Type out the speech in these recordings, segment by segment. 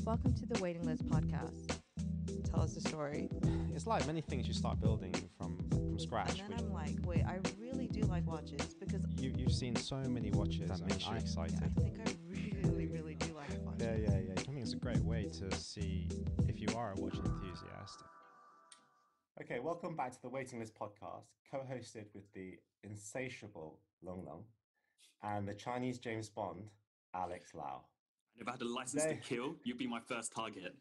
Welcome to the Waiting List podcast. Tell us a story. It's like many things you start building from scratch. And then I'm like, wait, I really do like watches because you've seen so many watches that makes you excited. I think I really do like watches. Yeah. I think it's a great way to see if you are a watch enthusiast. Okay, welcome back to the Waiting List podcast, co-hosted with the insatiable Long Long and the Chinese James Bond, Alex Lau. And if I had a license to kill, you'd be my first target.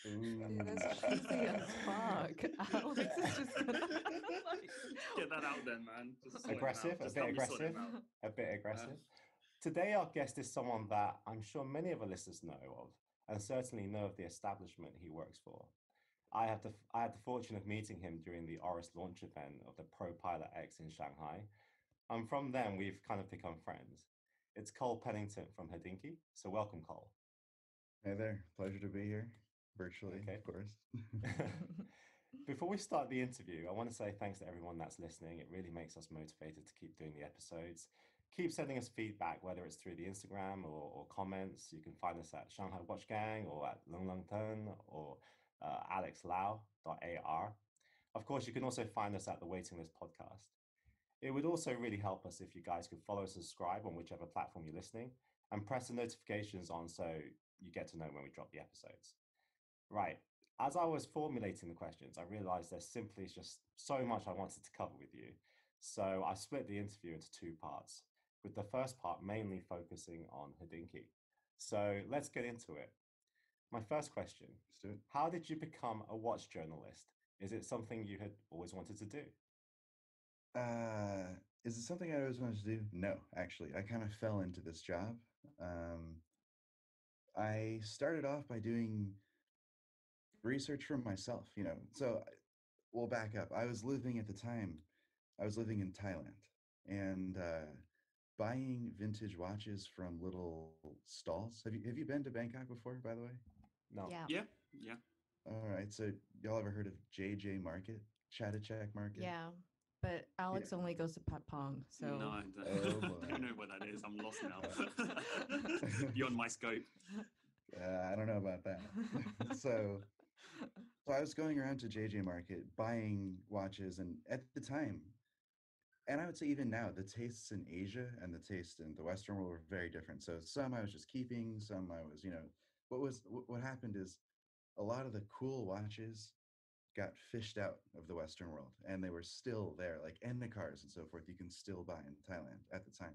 Dude, that's cheesy as fuck. Alex is just gonna get that out there, man. Just aggressive, a bit aggressive. Today our guest is someone that I'm sure many of our listeners know of, and certainly know of the establishment he works for. I had the fortune of meeting him during the Oris launch event of the Pro Pilot X in Shanghai. And from then we've kind of become friends. It's Cole Pennington from HODINKEE. So welcome, Cole. Hey there, pleasure to be here. Virtually, okay. Of course. Before we start the interview, I want to say thanks to everyone that's listening. It really makes us motivated to keep doing the episodes. Keep sending us feedback, whether it's through the Instagram or comments. You can find us at Shanghai Watch Gang or at Long Long Teng or alexlau.ar. Of course, you can also find us at the Waiting List podcast. It would also really help us if you guys could follow and subscribe on whichever platform you're listening and press the notifications on so you get to know when we drop the episodes. Right. As I was formulating the questions, I realized there's simply just so much I wanted to cover with you. So I split the interview into two parts, with the first part mainly focusing on HODINKEE. So let's get into it. My first question, how did you become a watch journalist? Is it something you had always wanted to do? Is it something I always wanted to do? No, actually. I kind of fell into this job. I started off by doing research for myself, So we'll back up. I was living in Thailand and buying vintage watches from little stalls. Have you been to Bangkok before, by the way? No. Yeah. All right. So y'all ever heard of JJ Market? Chatuchak Market? Yeah. But Alex only goes to Patpong, so... No, I don't know what that is. I'm lost now. Beyond my scope. I don't know about that. So I was going around to JJ Market buying watches, and at the time, and I would say even now, the tastes in Asia and the taste in the Western world were very different. So some I was just keeping, some I was, what happened is a lot of the cool watches got fished out of the Western world, and they were still there, like Endicars and so forth, you can still buy in Thailand at the time.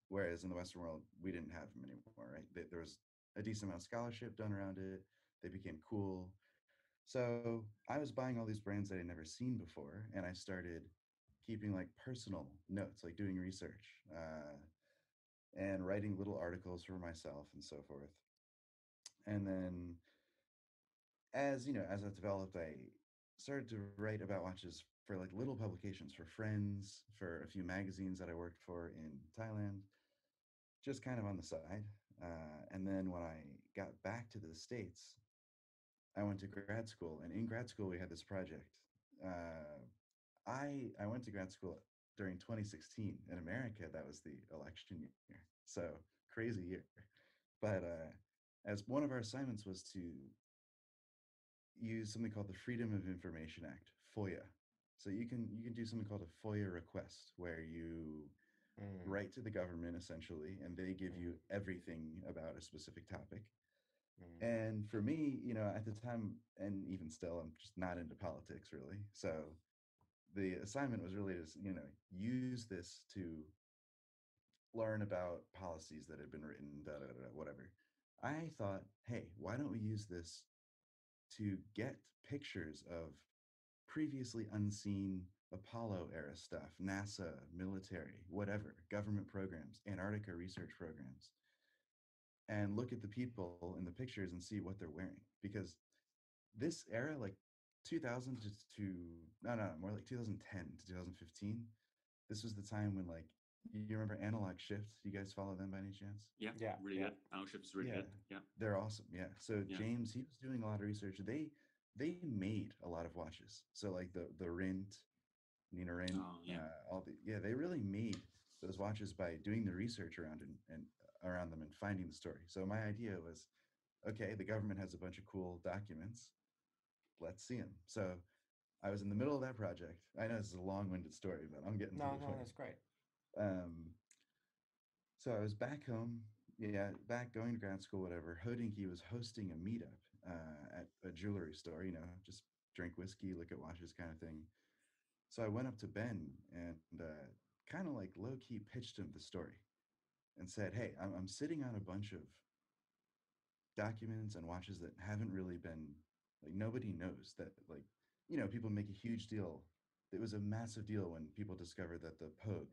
Whereas in the Western world, we didn't have them anymore, right? There was a decent amount of scholarship done around it. They became cool. So I was buying all these brands that I'd never seen before, and I started keeping like personal notes, like doing research and writing little articles for myself and so forth. And then as I developed, I started to write about watches for like little publications for friends, for a few magazines that I worked for in Thailand, just kind of on the side. And then when I got back to the States, I went to grad school, and in grad school we had this project. I went to grad school during 2016 in America. That was the election year, so crazy year. But as one of our assignments was to use something called the Freedom of Information Act, FOIA. So you can do something called a FOIA request, where you write to the government essentially, and they give you everything about a specific topic. And for me, at the time, and even still, I'm just not into politics really. So the assignment was really to, use this to learn about policies that had been written, whatever. I thought, hey, why don't we use this to get pictures of previously unseen Apollo era stuff, NASA, military, whatever, government programs, Antarctica research programs, and look at the people in the pictures and see what they're wearing. Because this era, like 2000 more like 2010 to 2015, this was the time when, like, you remember Analog Shift? You guys follow them by any chance? Yeah, really good. Analog Shift is really good. Yeah, they're awesome. Yeah. So James, he was doing a lot of research. They made a lot of watches. So like the Rindt, Nina Rindt, they really made those watches by doing the research around and around them and finding the story. So my idea was, okay, the government has a bunch of cool documents. Let's see them. So I was in the middle of that project. I know this is a long-winded story, but I'm getting to No, the no, point. that's great. Um, so I was back home, yeah, back going to grad school, whatever. HODINKEE was hosting a meetup at a jewelry store, just drink whiskey, look at watches kind of thing. So I went up to Ben and kind of like low key pitched him the story and said, hey, I'm sitting on a bunch of documents and watches that haven't really been, like, nobody knows that, like, people make a huge deal. It was a massive deal when people discovered that the Pogue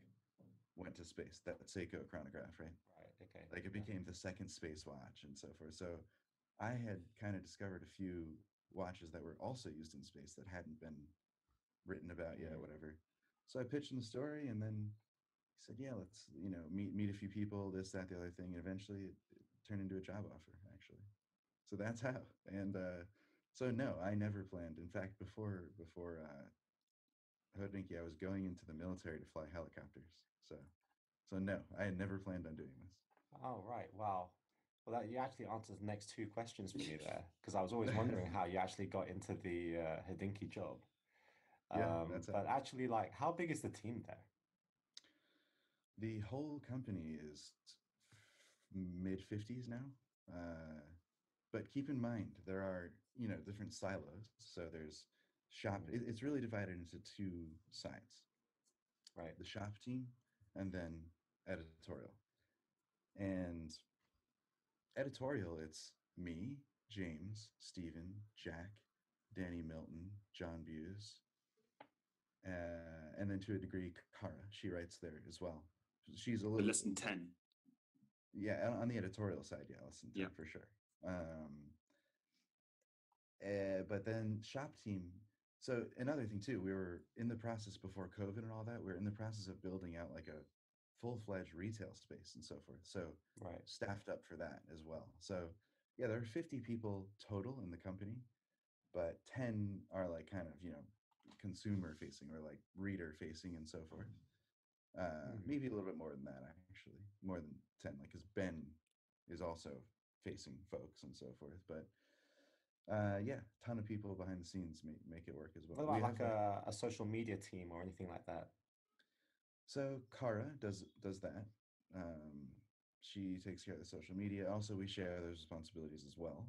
went to space, that Seiko chronograph, right? Right. Okay. Like it Yeah. became the second space watch and so forth. So I had kind of discovered a few watches that were also used in space that hadn't been written about yet, whatever. So I pitched him the story, and then he said, "Yeah, let's meet a few people, this, that, the other thing." And eventually, it turned into a job offer, actually. So that's how. And so no, I never planned. In fact, before Hodinky, I was going into the military to fly helicopters. So no, I had never planned on doing Oh, right. Wow. Well, that you actually answered the next two questions for me there, because I was always wondering this. how you actually got into the Hodinkee job. Yeah, that's But actually, like, how big is the team there? the whole company is mid 50s now. Uh, but keep in mind, there are, different silos. So there's shop, it's really divided into two sides, Right. the shop team and then editorial. And editorial, it's me, James, Stephen, Jack, Danny Milton, John Buse, and then to a degree, Kara. She writes there as well. She's a The little, lesson 10. yeah, on the editorial side, yeah, listen to Yeah. it for sure. But then shop team. So another thing too, we were in the process before COVID and all that. We are in the process of building out like a full-fledged retail space and so forth. So Right. staffed up for that as well. So yeah, there are 50 people total in the company, but 10 are like kind of consumer facing or like reader facing and so forth. Maybe a little bit more than that, actually, more than 10, like because Ben is also facing folks and so forth. But yeah, ton of people behind the scenes make it work as well. What We about have like a social media team or anything like that? so Kara does that. She takes care of the social media. Also, we share those responsibilities as well.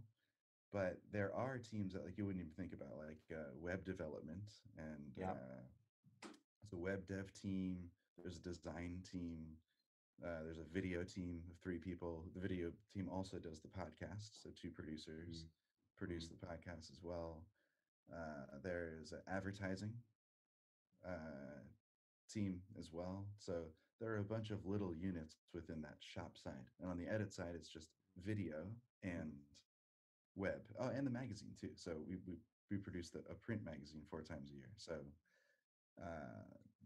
But there are teams that like you wouldn't even think about, like web development, and Yeah. there's a web dev team. There's a design team. There's a video team of 3 people. The video team also does the podcast, so 2 producers produce the podcast as well. There's an advertising uh, team as well. So there are a bunch of little units within that shop side. And on the edit side, it's just video and web. Oh, and the magazine too. So we produce a print magazine 4 times a year. So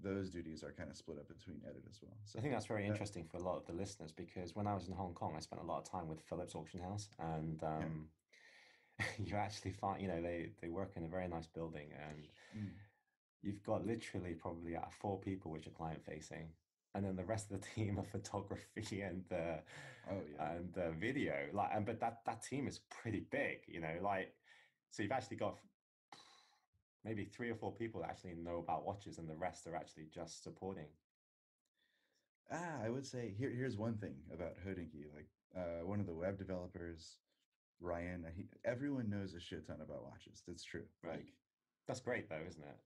those duties are kind of split up between edit as well. So I think that's very interesting for a lot of the listeners, because when I was in Hong Kong, I spent a lot of time with Phillips Auction House, and you actually find, they work in a very nice building, and you've got literally probably 4 people which are client facing, and then the rest of the team are photography and video. But that team is pretty big, like, so you've actually got maybe 3 or 4 people that actually know about watches, and the rest are actually just supporting. I would say here's one thing about Hodinky. Like one of the web developers, Ryan, everyone knows a shit ton about watches. That's true. Right. Like that's great though, isn't it?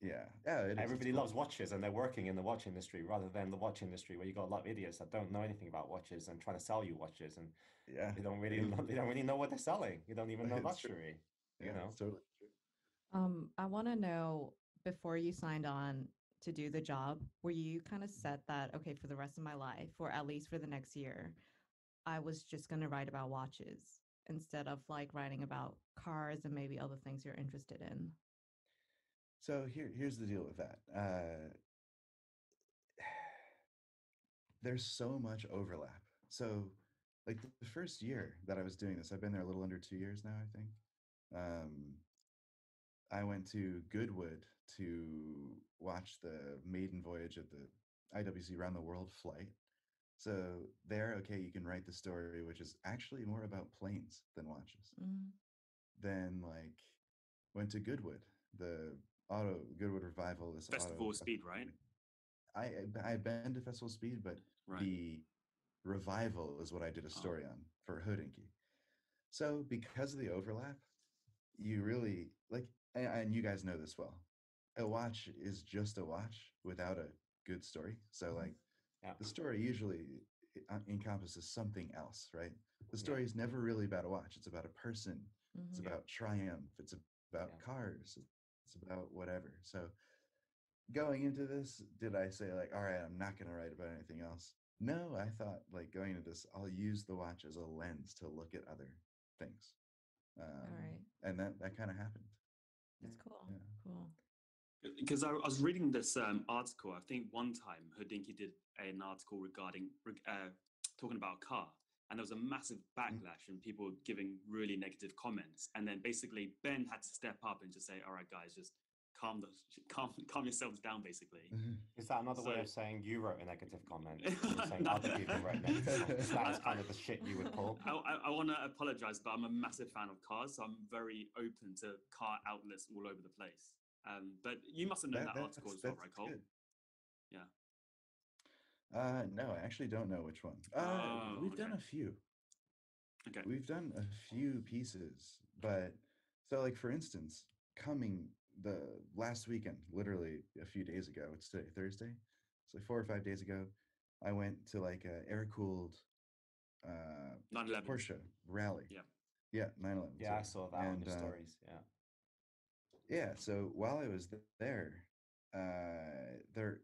Yeah, it is. Everybody cool. loves watches, and they're working in the watch industry rather than the watch industry where you got a lot of idiots that don't know anything about watches and trying to sell you watches, and Yeah, they don't really know what they're selling. You don't even know it's true. luxury. Yeah, it's totally true. I want to know, before you signed on to do the job, were you kind of set that, okay, for the rest of my life, or at least for the next year, I was just going to write about watches instead of like writing about cars and maybe other things you're interested in? So here's the deal with that. There's so much overlap. So like the first year that I was doing this, I've been there a little under 2 years now, I think. I went to Goodwood to watch the maiden voyage of the IWC Round the World flight. So there, okay, you can write the story, which is actually more about planes than watches. Mm. Then like went to Goodwood, the auto Goodwood revival. This Festival auto of Speed, right? I've been to Festival Speed, but Right. the revival is what I did a Oh. story on for HODINKEE. So because of the overlap, you really like, and you guys know this well. A watch is just a watch without a good story. So like Yeah. the story usually encompasses something else, right? The Yeah. story is never really about a watch. It's about a person. It's Mhm. about triumph. It's about Yeah. cars. It's about whatever. So going into this, did I say like, all right, I'm not going to write about anything else? No, I thought like going into this, I'll use the watch as a lens to look at other things. All right. And that kind of happened. That's cool. Yeah. Cool. Because I was reading this article. I think one time HODINKEE did an article regarding talking about a car, and there was a massive backlash and people giving really negative comments. And then basically Ben had to step up and just say, "All right, guys, just calm yourselves down." Basically, Is that another way So- of saying you wrote a negative comment? And you're saying other people wrote negative comments. That is kind of the shit you would pull. I want to apologize, but I'm a massive fan of cars, so I'm very open to car outlets all over the place. But you must have known that article as well, right, Cole? Good. Yeah. No, I actually don't know which one. Oh, We've done okay. a few. Okay. We've done a few pieces, but so like for instance, coming the last weekend, literally a few days ago, it's today, Thursday. It's like 4 or 5 days ago, I went to like a air-cooled 9/11. Porsche rally. Yeah. Yeah, 911. Yeah, I saw that on And your stories. Yeah. yeah, so while I was there, there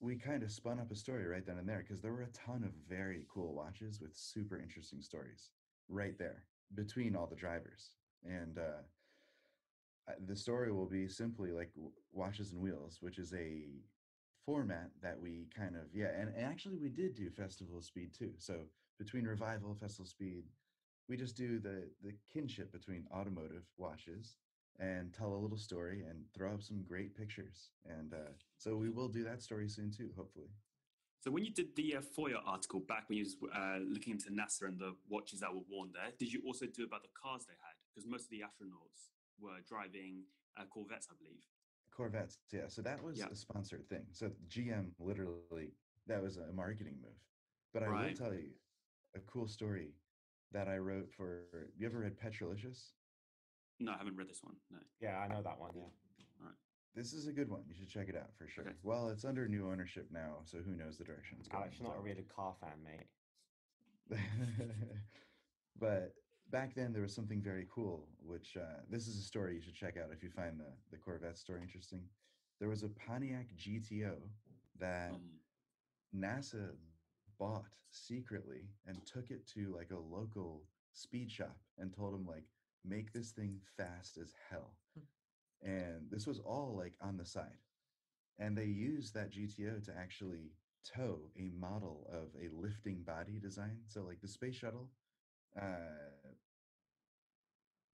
we kind of spun up a story right then and there because there were a ton of very cool watches with super interesting stories right there between all the drivers. And the story will be simply like Watches and Wheels, which is a format that we kind of, yeah, and actually we did do Festival of Speed too. So between Revival, Festival Speed, we just do the kinship between automotive watches and tell a little story and throw up some great pictures. And so we will do that story soon too, hopefully. So when you did the Foyer article back when you was looking into NASA and the watches that were worn there, did you also do about the cars they had? Because most of the astronauts were driving Corvettes, I believe. Corvettes, yeah. So that was Yeah. a sponsored thing. So GM literally, that was a marketing move. But I will Right. tell you a cool story that I wrote for. You ever read Petrolicious? No, I haven't read this one. No. Yeah, I know that one. Yeah. All right. This is a good one. You should check it out for sure. Okay. Well, it's under new ownership now, so who knows the direction it's going. Alex, you're not a really car fan, mate. But back then there was something very cool, which this is a story you should check out if you find the Corvette story interesting. There was a Pontiac GTO that NASA bought secretly and took it to like a local speed shop and told them like, make this thing fast as hell. And this was all like on the side. And they used that GTO to actually tow a model of a lifting body design. So like the space shuttle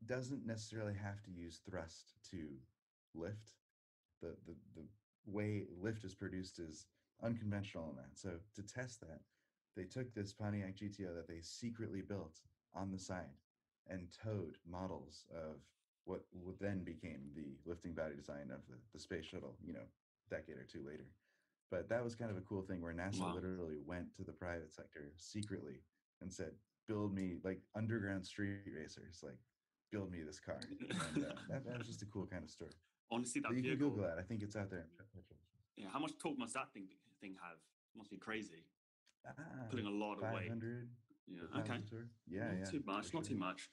doesn't necessarily have to use thrust to lift. The way lift is produced is unconventional in that. So to test that, they took this Pontiac GTO that they secretly built on the side and towed models of what then became the lifting body design of the space shuttle, decade or two later. But that was kind of a cool thing where NASA literally went to the private sector secretly and said, build me like underground street racers, like build me this car. And that was just a cool kind of story. Honestly, that So you vehicle. can Google that. I think it's out there. Yeah, how much torque must that thing have? It must be crazy. Putting a lot of weight. 500. Yeah. Okay. Yeah, Not too much. Not too much.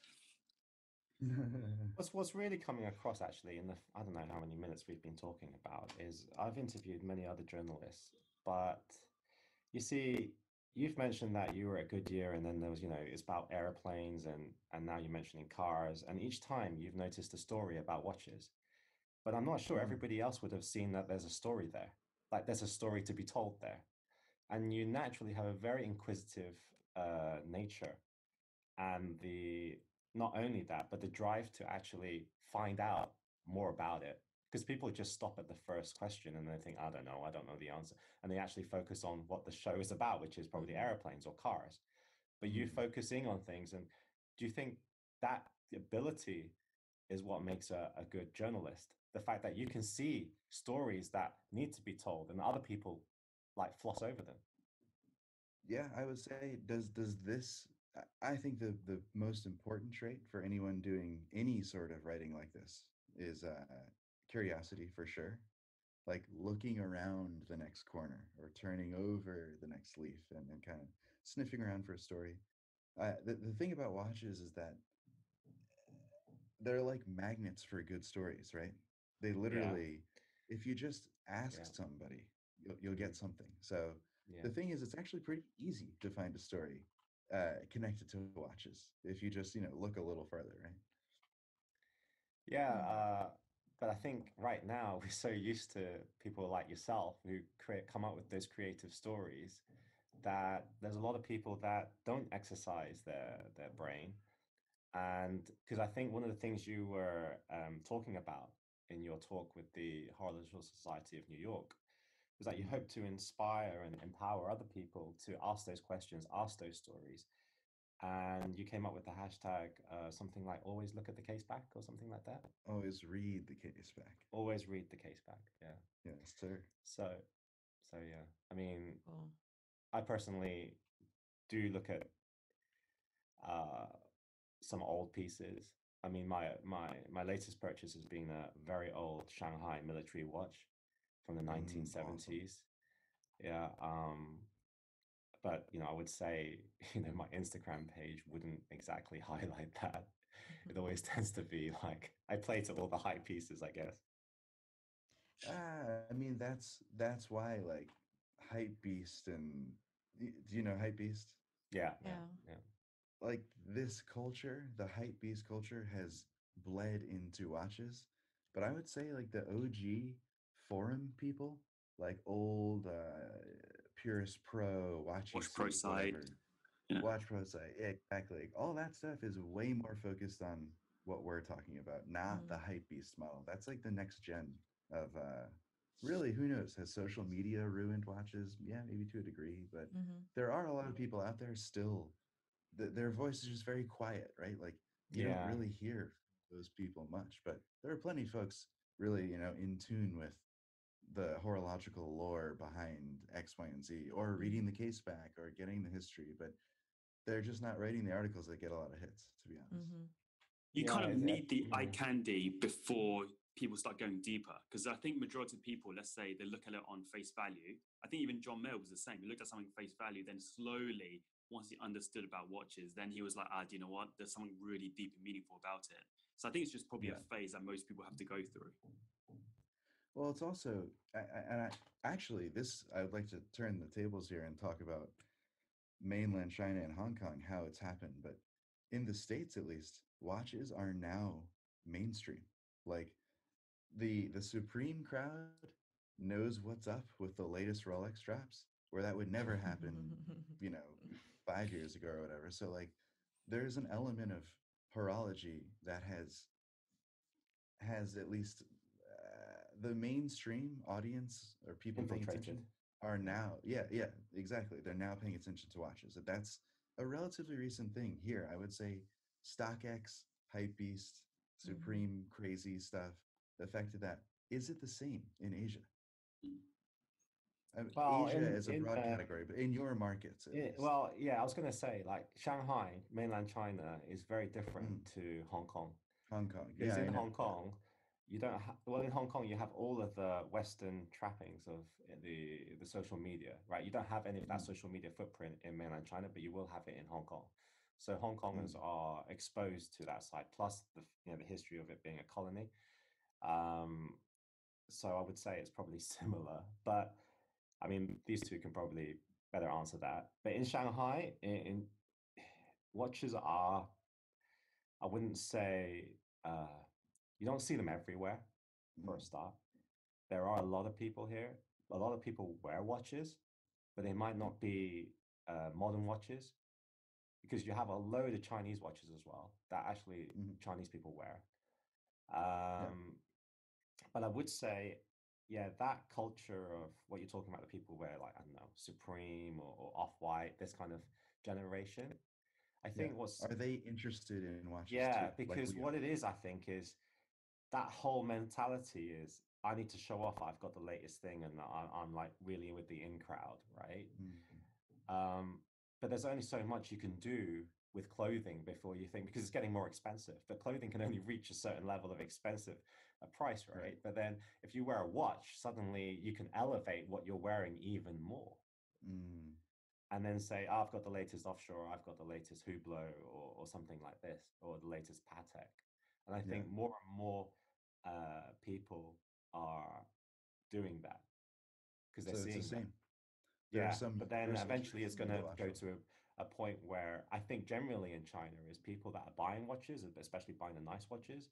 What's really coming across actually in the I don't know how many minutes we've been talking about is I've interviewed many other journalists, but you see, you've mentioned that you were at Goodyear and then there was, it's about airplanes and now you're mentioning cars, and each time you've noticed a story about watches. But I'm not sure everybody else would have seen that there's a story there. Like there's a story to be told there. And you naturally have a very inquisitive nature, and not only that, but the drive to actually find out more about it. because people just stop at the first question and they think, I don't know the answer. And they actually focus on what the show is about, which is probably airplanes or cars. But you focusing on things. And do you think that ability is what makes a good journalist? The fact that you can see stories that need to be told and other people like floss over them. Yeah, I would say does this I think the most important trait for anyone doing any sort of writing like this is curiosity for sure. Like looking around the next corner or turning over the next leaf and kind of sniffing around for a story. The thing about watches is that they're like magnets for good stories, right? They Yeah. literally, if you just ask Yeah. somebody, you'll get something. So Yeah. the thing is, it's actually pretty easy to find a story connected to watches if you just look a little further, right? Yeah, but I think right now we're so used to people like yourself who come up with those creative stories that there's a lot of people that don't exercise their brain. And because I think one of the things you were talking about in your talk with the Horological Society of New York was that you hope to inspire and empower other people to ask those questions, ask those stories. And you came up with the hashtag something like always look at the case back or something like that. Always read the case back. Always read the case back. Yeah. Yes, sir. So yeah. I mean, Cool. I personally do look at uh, some old pieces. I mean, my latest purchase has been a very old Shanghai military watch from the 1970s. Awesome. Yeah. But I would say my Instagram page wouldn't exactly highlight that. It always tends to be like I play to all the high pieces, I guess. I mean that's why like hype beast and do you know hype beast? Yeah, yeah, Yeah. yeah. Like this culture, the hype beast culture has bled into watches. But I would say like the OG forum people, like old Purist Pro, Watchy Watch Pro Seek, site. whatever, Yeah. Watch Pro site, exactly. Like, all that stuff is way more focused on what we're talking about, not the hype beast model. That's like the next gen of really, who knows? Has social media ruined watches? Yeah, maybe to a degree, but there are a lot of people out there still their voice is just very quiet, right? Like you don't Yeah, really hear those people much, but there are plenty of folks really, in tune with the horological lore behind X, Y, and Z, or reading the case back or getting the history, but they're just not writing the articles that get a lot of hits, to be honest. You yeah, kind of need the eye yeah. candy before people start going deeper. Because I think majority of people, let's say they look at it on face value. I think even John Mayer was the same. He looked at something face value, then slowly, once he understood about watches, then he was like, do you know what? There's something really deep and meaningful about it. So I think it's just probably Yeah. a phase that most people have to go through. Well, it's also, actually, I would like to turn the tables here and talk about mainland China and Hong Kong, how it's happened. But in the States, at least, watches are now mainstream. Like the Supreme crowd knows what's up with the latest Rolex drops, where that would never happen, you know, 5 years ago or whatever. So like, there's an element of horology that has at least the mainstream audience or people paying Infiltrated. attention are now, yeah, exactly. They're now paying attention to watches. That's a relatively recent thing here. I would say StockX, Hypebeast, Supreme, crazy stuff. The effect of that, is it the same in Asia? Well, Asia is a broad category, but in your markets at least. well, yeah, I was going to say like Shanghai, mainland China is very different to Hong Kong. Hong Kong, Because yeah, in I know. Hong Kong, you don't have, well, in Hong Kong, you have all of the Western trappings of the social media, right? You don't have any of that social media footprint in mainland China, but you will have it in Hong Kong. So Hong Kongers are exposed to that side, plus the history of it being a colony. So I would say it's probably similar, but I mean, these two can probably better answer that. But in Shanghai, watches are, I wouldn't say, you don't see them everywhere, for a start. There are a lot of people here. A lot of people wear watches, but they might not be modern watches because you have a load of Chinese watches as well that actually Chinese people wear. Yeah. But I would say, yeah, that culture of what you're talking about, the people wear like, I don't know, Supreme or Off-White, this kind of generation. I Yeah. think what's, Are they interested in watches too, yeah, like because we what are? it is, I think, is that whole mentality is I need to show off I've got the latest thing and I'm like really with the in crowd, right? Mm, Um, but there's only so much you can do with clothing before you think because it's getting more expensive. But clothing can only reach a certain level of expensive a price, right. right? But then if you wear a watch, suddenly you can elevate what you're wearing even more. Mm, And then say, oh, I've got the latest offshore, I've got the latest Hublot or something like this, or the latest Patek. And I yeah. think more and more people are doing that because they're So it's the seeing that. same. There are Yeah, some but then universal eventually traits it's in going the to watch go world. to a point where I think generally in China is people that are buying watches, especially buying the nice watches.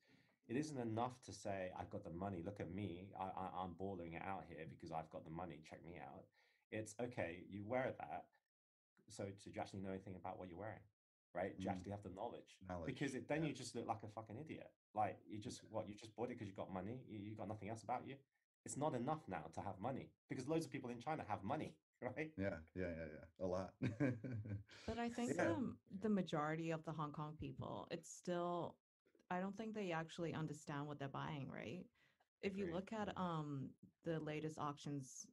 It isn't enough to say, I've got the money, look at me, I'm balling it out here because I've got the money, check me out. It's okay, you wear that. So do you actually know anything about what you're wearing? Right? Do you Mm, actually have the knowledge? Because knowledge. then Yeah. you just look like a fucking idiot. Like you just Yeah. what you just bought it because you got money. You got nothing else about you. It's not enough now to have money because loads of people in China have money, right? Yeah. Yeah. Yeah. Yeah. A lot. But I think Yeah. So the majority of the Hong Kong people, it's still, I don't think they actually understand what they're buying, right? If you agreed. look at the latest auctions,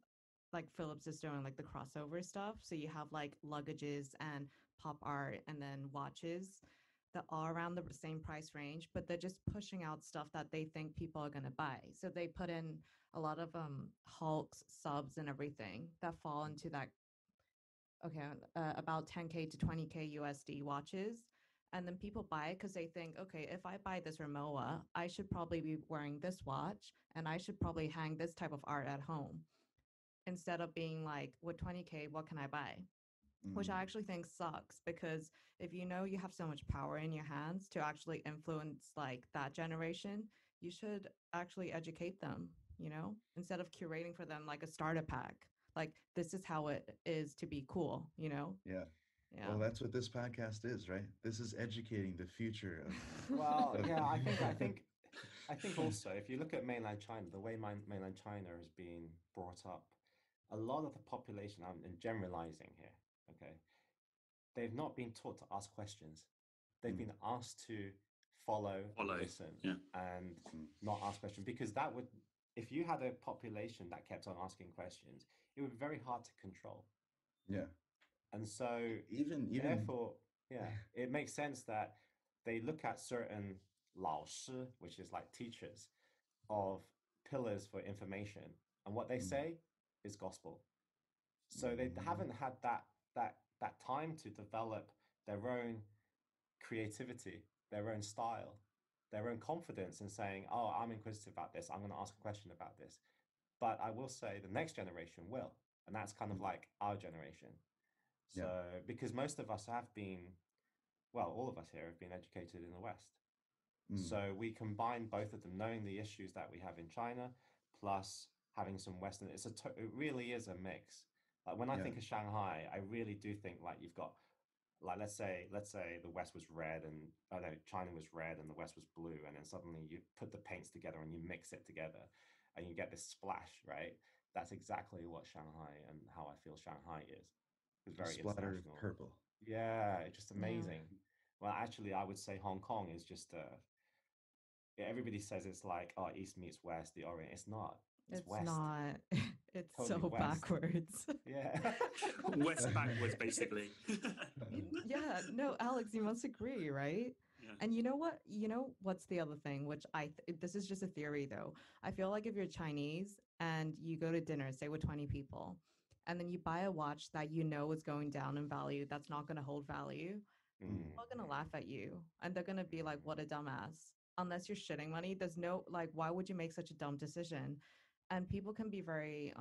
like Philips is doing like the crossover stuff. So you have like luggages and pop art and then watches that are around the same price range, but they're just pushing out stuff that they think people are going to buy. So they put in a lot of hulks, subs, and everything that fall into that, okay, about 10K to 20K USD watches. And then people buy it because they think, okay, if I buy this Rimowa, I should probably be wearing this watch and I should probably hang this type of art at home instead of being like, with 20K, what can I buy? Which I Mm, actually think sucks because if you know you have so much power in your hands to actually influence like that generation, you should actually educate them, instead of curating for them like a starter pack. Like, this is how it is to be cool, you know? yeah. Yeah. Well, that's what this podcast is, right? This is educating the future Well, of yeah, I think also if you look at mainland China, the way mainland China has been brought up, a lot of the population, I'm generalizing here, okay, they've not been taught to ask questions. They've Mm, been asked to follow and Follow. listen Yeah. and mm, not ask questions because that would, if you had a population that kept on asking questions, it would be very hard to control. yeah. And so, Even therefore, yeah, it makes sense that they look at certain 老师, which is like teachers, of pillars for information, and what they mm, say is gospel. So they mm, haven't had that time to develop their own creativity, their own style, their own confidence in saying, "Oh, I'm inquisitive about this. I'm going to ask a question about this." But I will say the next generation will, and that's kind of mm, like our generation. yeah. So because most of us have been, well, all of us here have been educated in the West. Mm, So we combine both of them, knowing the issues that we have in China, plus having some Western. It really is a mix. Like when I yeah. think of Shanghai, I really do think like you've got like let's say the West was red and oh no, China was red and the West was blue, and then suddenly you put the paints together and you mix it together, and you get this splash, right? That's exactly what Shanghai and how I feel Shanghai is. It's A very splatter of international. purple. Yeah, it's just Yeah. amazing. Well, actually, I would say Hong Kong is just yeah, everybody says it's like oh East meets West, the Orient. It's not. It's It's West, not. It's totally so West. backwards. Yeah. West backwards, basically. Yeah, no, Alex, you must agree, right? Yeah. And you know what? You know what's the other thing, which this is just a theory though. I feel like if you're Chinese and you go to dinner, say with 20 people, and then you buy a watch that you know is going down in value, that's not going to hold value, Mm, Mm. people are going to laugh at you and they're going to be like, what a dumbass. Unless you're shitting money, there's no, like, why would you make such a dumb decision? And people can be very,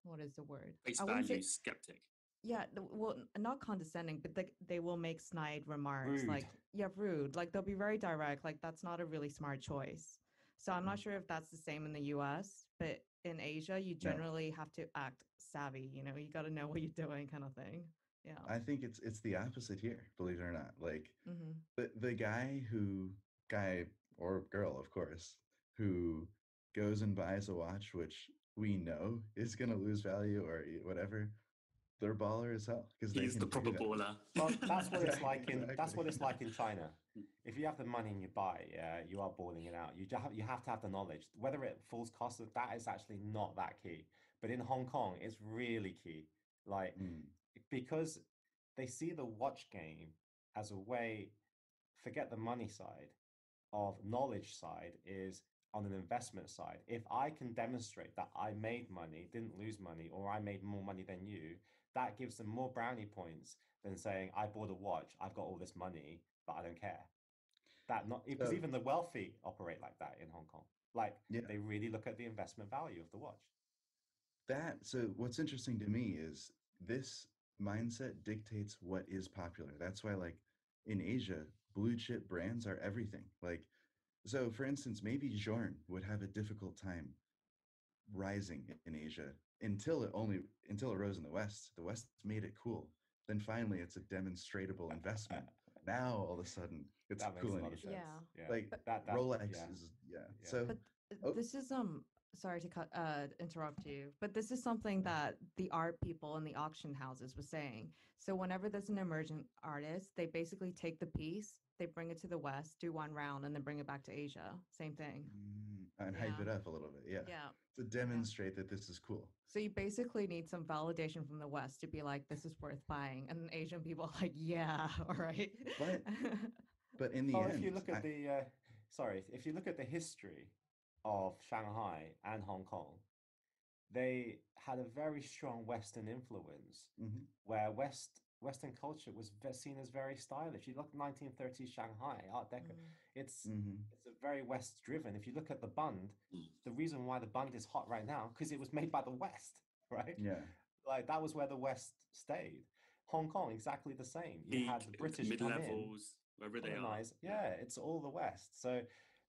what is the word? Face I wouldn't say, value skeptic. yeah, well, not condescending, but they will make snide remarks Rude. like, yeah, rude. Like they'll be very direct. Like that's not a really smart choice. So I'm mm. not sure if that's the same in the US, but in Asia, you No, generally have to act savvy. You got to know what you're doing, kind of thing. Yeah. I think it's the opposite here, believe it or not. Like Mm-hmm. the guy or girl, of course, who goes and buys a watch which we know is going to lose value or whatever, they're baller as hell because they He's can the do proper that. baller. Well, that's what Yeah, it's like in that's exactly. what it's like in China. If you have the money and you buy, yeah, you are balling it out. You have to have the knowledge. Whether it falls cost of that is actually not that key. But in Hong Kong, it's really key. Like Mm. because they see the watch game as a way, forget the money side, of knowledge side is on an investment side. If I can demonstrate that I made money, didn't lose money, or I made more money than you, that gives them more brownie points than saying I bought a watch, I've got all this money, but I don't care. That not because So even the wealthy operate like that in Hong Kong. Like yeah, they really look at the investment value of the watch. so what's interesting to me is this mindset dictates what is popular. That's why, like, in Asia, blue chip brands are everything. Like, so for instance, maybe Jorn would have a difficult time rising in Asia until it rose in the West. The West made it cool. Then finally, it's a demonstrable investment. Now all of a sudden, it's That makes cool a in lot of Asia. sense. Yeah. Yeah. Like But That Rolex yeah. is, yeah. Yeah. So but oh, this is sorry to interrupt you, but this is something that the art people in the auction houses was saying. So whenever there's an emergent artist, they basically take the piece, they bring it to the West, do one round, and then bring it back to Asia. Same thing. and hype Yeah. it up a little bit, yeah, Yeah. to Yeah. demonstrate that this is cool. So you basically need some validation from the West to be like, this is worth buying. And then Asian people are like, yeah, all right. But in the Well, if you end, look at the sorry, if you look at the history of Shanghai and Hong Kong, they had a very strong Western influence, mhm, where Western culture was seen as very stylish. You look at 1930s Shanghai Art Deco, Mm, it's mhm, it's a very West driven. If you look at the Bund, the reason why the Bund is hot right now because it was made by the West, right? yeah, Like that was where the West stayed. Hong Kong, exactly the same. You had Peak, the British mid come in, levels, wherever they are. colonize. Yeah, it's all the West. So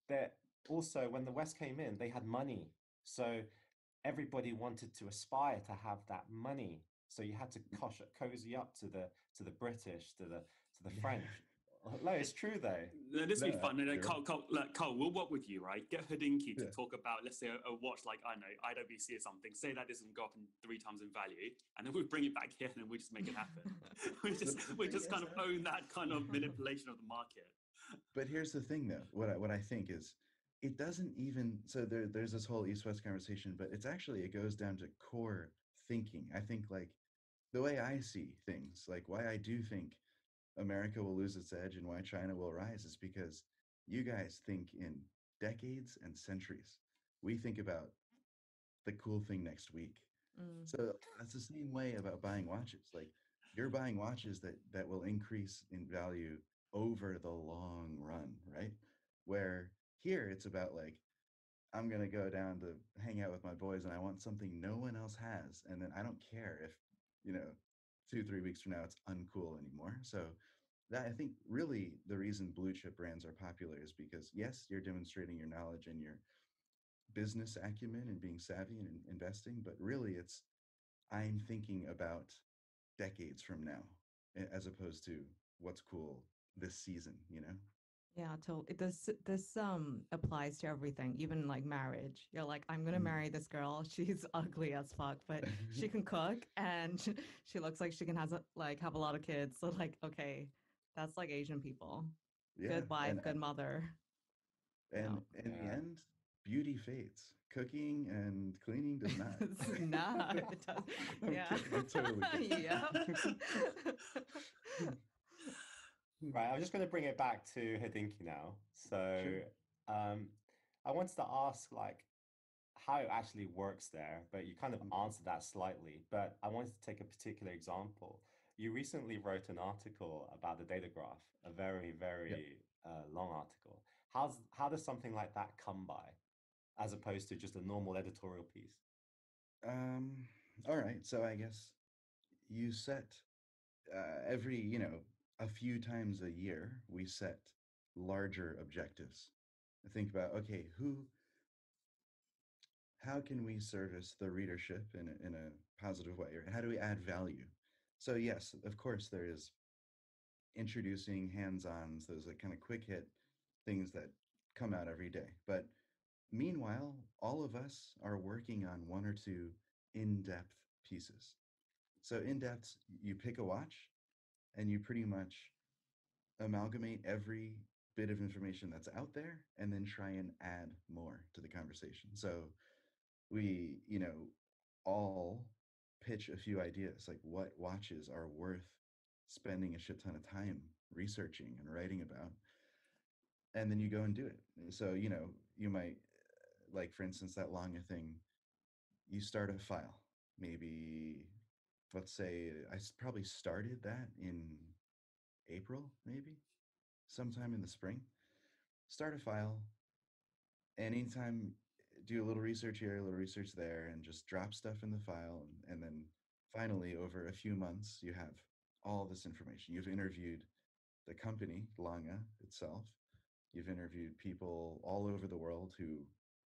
that also when the West came in, they had money. So everybody wanted to aspire to have that money. So you had to cozy up to the British, to the yeah. French. No, it's true though. No, this No, will be fun. No, no, you're right. Cole, we'll work with you, right? Get Hodinky to Yeah. talk about, let's say, a watch like, I know, IWC or something. Say that doesn't go up in 3 times in value, and then we bring it back here, and then we just make it happen. The We thing just is, kind of own that kind of manipulation of the market. but here's the thing, though. What I think is, it doesn't even. So there's this whole East West conversation, but it's actually it goes down to core thinking. I think, like, the way I see things, like why I do think America will lose its edge and why China will rise is because you guys think in decades and centuries. We think about the cool thing next week. mm, So that's the same way about buying watches. Like, you're buying watches that will increase in value over the long run, right? Where here it's about, like, I'm gonna go down to hang out with my boys and I want something no one else has. And then I don't care if, you know, 2, 3 weeks from now it's uncool anymore. So that, I think, really the reason blue chip brands are popular is because yes, you're demonstrating your knowledge and your business acumen and being savvy and investing, but really it's I'm thinking about decades from now as opposed to what's cool this season, you know? yeah, totally. This applies to everything, even like marriage. You're like, I'm gonna Mm. marry this girl. She's ugly as fuck, but she can cook and she looks like she can like have a lot of kids. So like, okay, that's like Asian people. Yeah, Good wife, good mother. Yeah. and in the Yeah. end, beauty fades. Cooking and cleaning does not. Nah, it does. I'm Yeah. kidding. I'm totally kidding. Yep. Right, I'm just going to bring it back to Hodinkee now. So, Sure. um, I wanted to ask like how it actually works there, but you kind of answered that slightly. But I wanted to take a particular example. You recently wrote an article about the data graph, a very, Yep. very long article. How does something like that come by, as opposed to just a normal editorial piece? Um, all right. So I guess you set every, a few times a year, we set larger objectives. Think about, okay, how can we service the readership in a positive way? Or how do we add value? So, yes, of course, there is introducing hands ons, those like kind of quick hit things that come out every day. But Meanwhile, all of us are working on one or two in-depth pieces. So in-depth, you pick a watch and you pretty much amalgamate every bit of information that's out there and then try and add more to the conversation. So we, all pitch a few ideas like what watches are worth spending a shit ton of time researching and writing about. And then you go and do it. So, you might, like, for instance, that Longa thing, you start a file. Maybe, let's say, probably started that in April, maybe sometime in the spring. Start a file. Anytime, do a little research here, a little research there, and just drop stuff in the file. And then finally, over a few months, you have all this information. You've interviewed the company, Langa itself. You've interviewed people all over the world who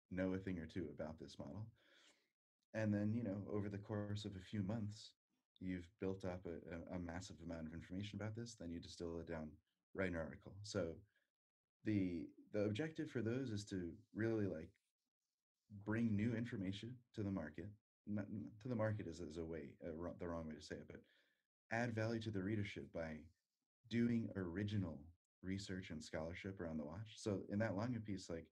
know a thing or two about this model. And then, over the course of a few months, you've built up a massive amount of information about this. Then you distill it down, write an article. So the objective for those is to really like bring new information to the market. Not to the market is a way, the wrong way to say it, but add value to the readership by doing original research and scholarship around the watch. So in that Longa piece, like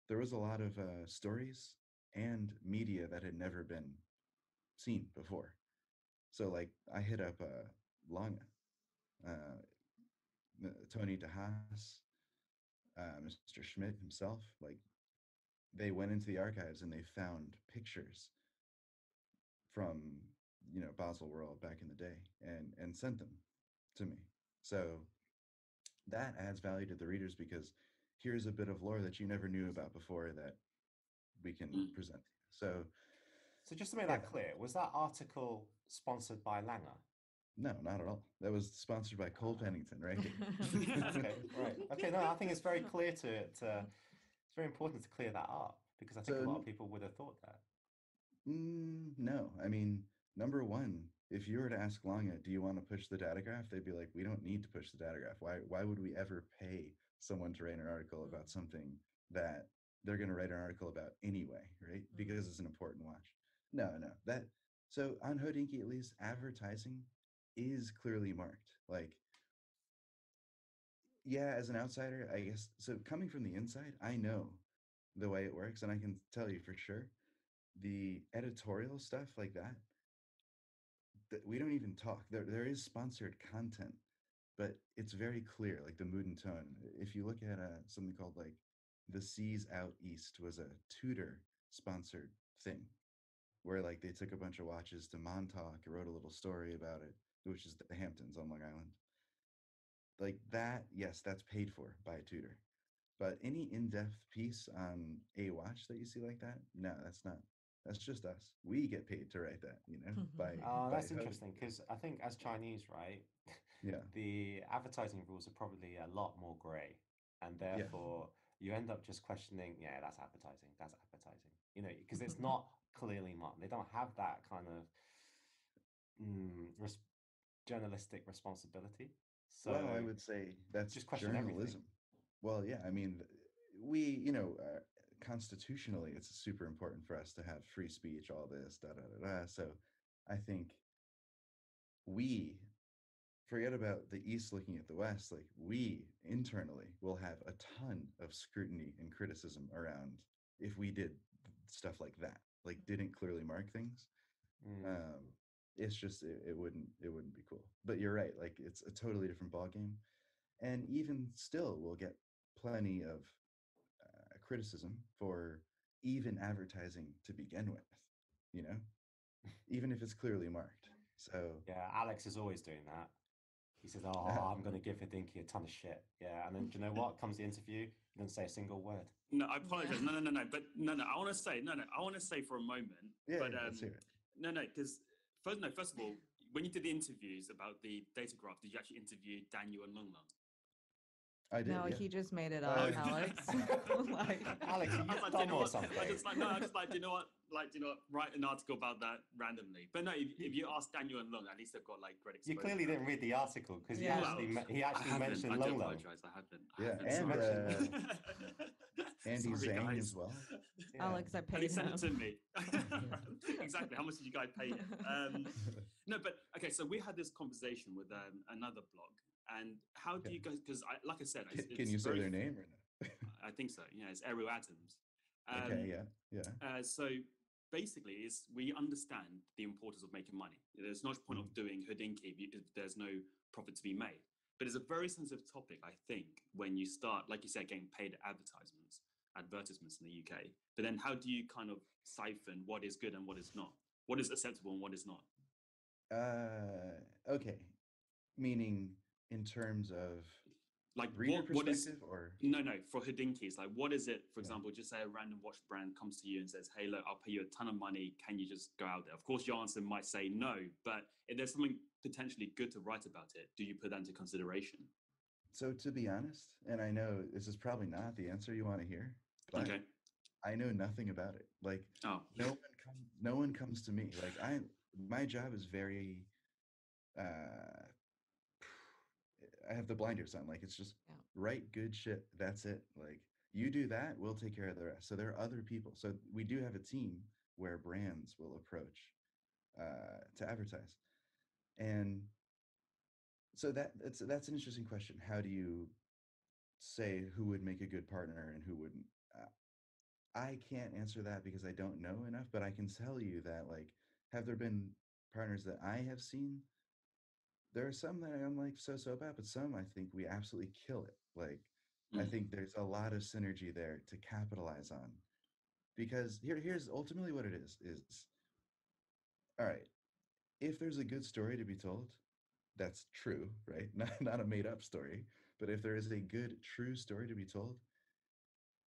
there was a lot of stories and media that had never been seen before. So like I hit up Longa, Tony DeHaas, Mr. Schmidt himself. Like they went into the archives and they found pictures from Basel World back in the day and sent them to me. So that adds value to the readers because here's a bit of lore that you never knew about before that we can present. So just to make that clear, was that article sponsored by Langer? No, not at all. That was sponsored by Cole Pennington, right? Okay, right. Okay, no, I think it's very clear it's very important to clear that up because I think a lot of people would have thought that. No, I mean, number one, if you were to ask Longa, do you want to push the data graph? They'd be like, we don't need to push the data graph. Why would we ever pay someone to write an article about something that they're going to write an article about anyway, right? Because it's an important watch. No. So on HODINKEE, at least, advertising is clearly marked. Like, yeah, as an outsider, I guess, so coming from the inside, I know the way it works, and I can tell you for sure, the editorial stuff like that we don't even talk. There is sponsored content, but it's very clear, like the mood and tone. If you look at something called like The Seas Out East was a Tudor sponsored thing where like they took a bunch of watches to Montauk, wrote a little story about it, which is the Hamptons on Long Island. Like that, yes, that's paid for by a Tudor. But any in-depth piece on a watch that you see like that, no, that's not. That's just us. We get paid to write that, That's interesting because I think as Chinese, right? Yeah. The advertising rules are probably a lot more grey, and therefore you end up just questioning. Yeah, that's advertising. That's advertising. Because it's not clearly marked. They don't have that kind of journalistic responsibility. So well, I would say that's just question journalism. Everything. Well, yeah, I mean, we, constitutionally, it's super important for us to have free speech, all this, da da da da. So I think we forget about the East looking at the West. Like we internally will have a ton of scrutiny and criticism around if we did stuff like that, like didn't clearly mark things. It's just it wouldn't be cool. But you're right, like it's a totally different ballgame. And even still, we'll get plenty of criticism for even advertising to begin with, even if it's clearly marked. So yeah, Alex is always doing that. He says, "Oh, I'm going to give HODINKEE a ton of shit." Yeah, and then do you know what? Comes the interview, he doesn't say a single word. No, I apologize. Yeah. No. But no. I want to say for a moment. Yeah, but let's hear it. No, because first of all, when you did the interviews about the data graph, did you actually interview Daniel and Long? I did. No, yeah. He just made it up, Alex. Alex, you like, dumb or something? I just like, do you know what? Like, do you know what? Write an article about that randomly. But no, if you ask Daniel and Long, at least they've got like great exposure. You clearly didn't read the article because he actually mentioned Long. I apologize. I haven't. Yeah, and Andy Zhang as well. Alex, I At paid least send it to him. me. Exactly. How much did you guys pay him? No, but okay. So we had this conversation with another blog, and how do you guys? Because like I said, Can it's you say very. their name or not? I think so. Yeah, it's Ariel Adams. Okay, yeah. So basically, we understand the importance of making money. There's no point of doing HODINKEE if there's no profit to be made. But it's a very sensitive topic, I think, when you start, like you said, getting paid advertisements in the UK. But then how do you kind of siphon what is good and what is not? What is acceptable and what is not? Okay. Meaning in terms of Like reader what is perspective or no for HODINKEEs, like what is it, for yeah. example, just say a random watch brand comes to you and says, hey, look, I'll pay you a ton of money, can you just go out there? Of course your answer might say no, but if there's something potentially good to write about it, do you put that into consideration? So to be honest, and I know this is probably not the answer you want to hear, but Okay. I know nothing about it. Like Oh. no one comes to me. Like my job is very uh I have the blinders on. Like it's just write good shit. That's it. Like you do that, we'll take care of the rest. So there are other people. So we do have a team where brands will approach to advertise. And so that's an interesting question. How do you say who would make a good partner and who wouldn't? I can't answer that because I don't know enough, but I can tell you that like have there been partners that I have seen? There are some that I'm like so about, but some I think we absolutely kill it. Like I think there's a lot of synergy there to capitalize on. Because here's ultimately what it is all right, if there's a good story to be told, that's true, right? Not a made up story, but if there is a good true story to be told,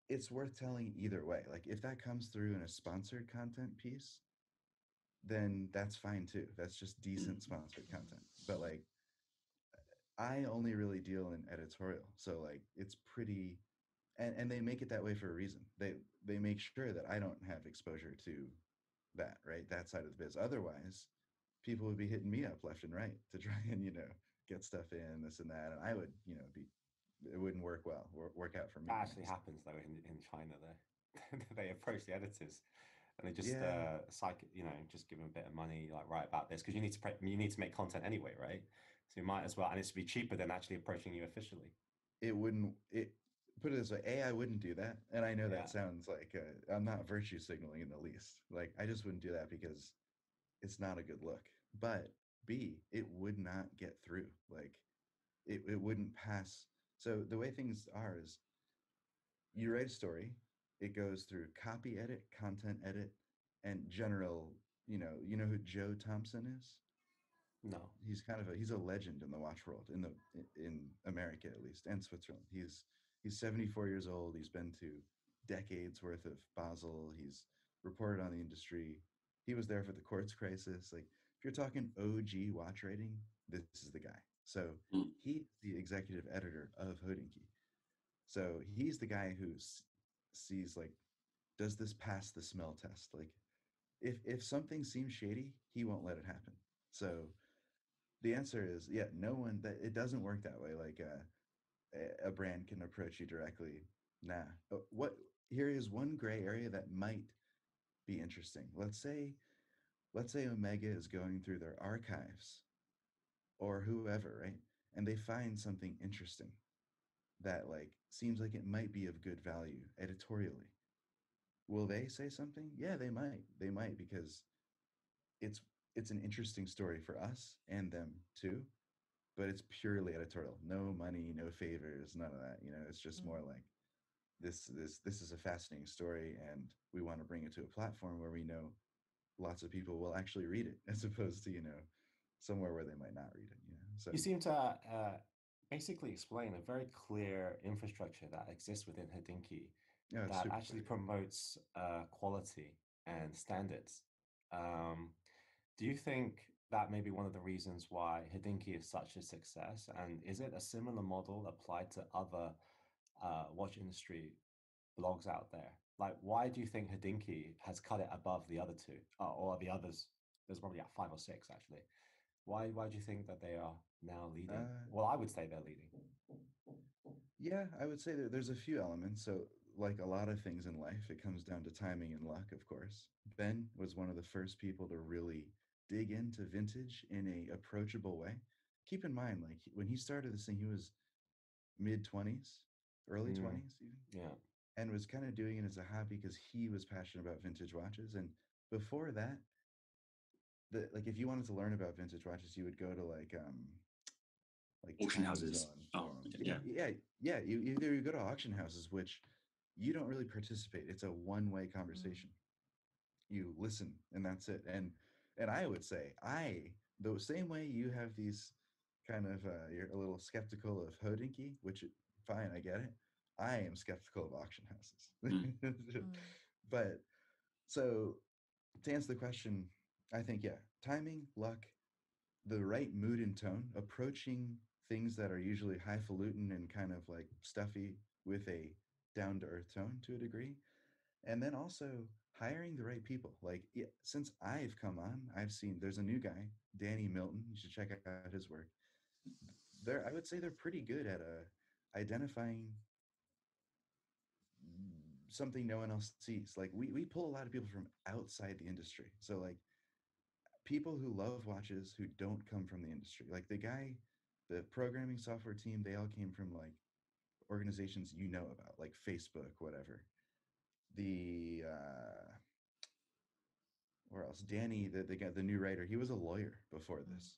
it's worth telling either way. Like if that comes through in a sponsored content piece, then that's fine too. That's just decent sponsored content. But like I only really deal in editorial. So like it's pretty and they make it that way for a reason. They make sure that I don't have exposure to that, right? That side of the biz. Otherwise, people would be hitting me up left and right to try and, get stuff in, this and that. And I would, it wouldn't work well, work out for me. That actually happens though in China though. They approach the editors and they just Yeah. just give them a bit of money, like write about this because you need to make content anyway, right? So you might as well, and it's to be cheaper than actually approaching you officially. It wouldn't. It put it this way: I wouldn't do that, and I know Yeah. that sounds like I'm not virtue signaling in the least. Like I just wouldn't do that because it's not a good look. But B, it would not get through. Like it wouldn't pass. So the way things are is you write a story, it goes through copy edit, content edit, and general. You know who Joe Thompson is? No. He's a legend in the watch world in America at least and Switzerland. He's 74 years old. He's been to decades worth of Basel. He's reported on the industry. He was there for the quartz crisis. Like if you're talking OG watch rating, this is the guy. So he's the executive editor of HODINKEE. So he's the guy who sees like, does this pass the smell test? Like if something seems shady, he won't let it happen. So the answer is no one that it doesn't work that way. Like a brand can approach you directly. Nah. What here is one gray area that might be interesting. Let's say Omega is going through their archives or whoever, right? And they find something interesting that like seems like it might be of good value editorially. Will they say something? Yeah, they might. They might because it's it's an interesting story for us and them too, but it's purely editorial. No money, no favors, none of that. It's just more like this is a fascinating story, and we want to bring it to a platform where we know lots of people will actually read it, as opposed to somewhere where they might not read it. So You seem to basically explain a very clear infrastructure that exists within HODINKEE it's that super actually clear. promotes quality and standards. Do you think that may be one of the reasons why HODINKEE is such a success? And is it a similar model applied to other watch industry blogs out there? Like, why do you think HODINKEE has cut it above the other two or the others? There's probably like 5 or 6 actually. Why do you think that they are now leading? Well, I would say they're leading. Yeah, I would say that there's a few elements. So like a lot of things in life, it comes down to timing and luck, of course. Ben was one of the first people to really dig into vintage in a approachable way. Keep in mind, like when he started this thing, he was mid 20s, early Mm, 20s even, yeah. and was kind of doing it as a hobby because he was passionate about vintage watches. And before that, like if you wanted to learn about vintage watches, you would go to like Auction Time houses. Zone Oh, forums. yeah. Yeah. Either you go to auction houses, which you don't really participate. It's a one-way Mm. conversation. You listen, and that's it. And I would say the same way you have these kind of you're a little skeptical of HODINKEE, which fine, I get it. I am skeptical of auction Mm. houses. Mm. But so to answer the question, I think yeah, timing, luck, the right mood and tone, approaching things that are usually highfalutin and kind of like stuffy with a down to earth tone to a degree. And then also hiring the right people. Like, yeah, since I've come on, I've seen there's a new guy, Danny Milton. You should check out his work. I would say they're pretty good at identifying something no one else sees. Like, we pull a lot of people from outside the industry. So, like, people who love watches who don't come from the industry. Like the programming software team, they all came from like organizations you know about, like Facebook, whatever. The where else? Danny, the guy, the new writer, he was a lawyer before Mm. this,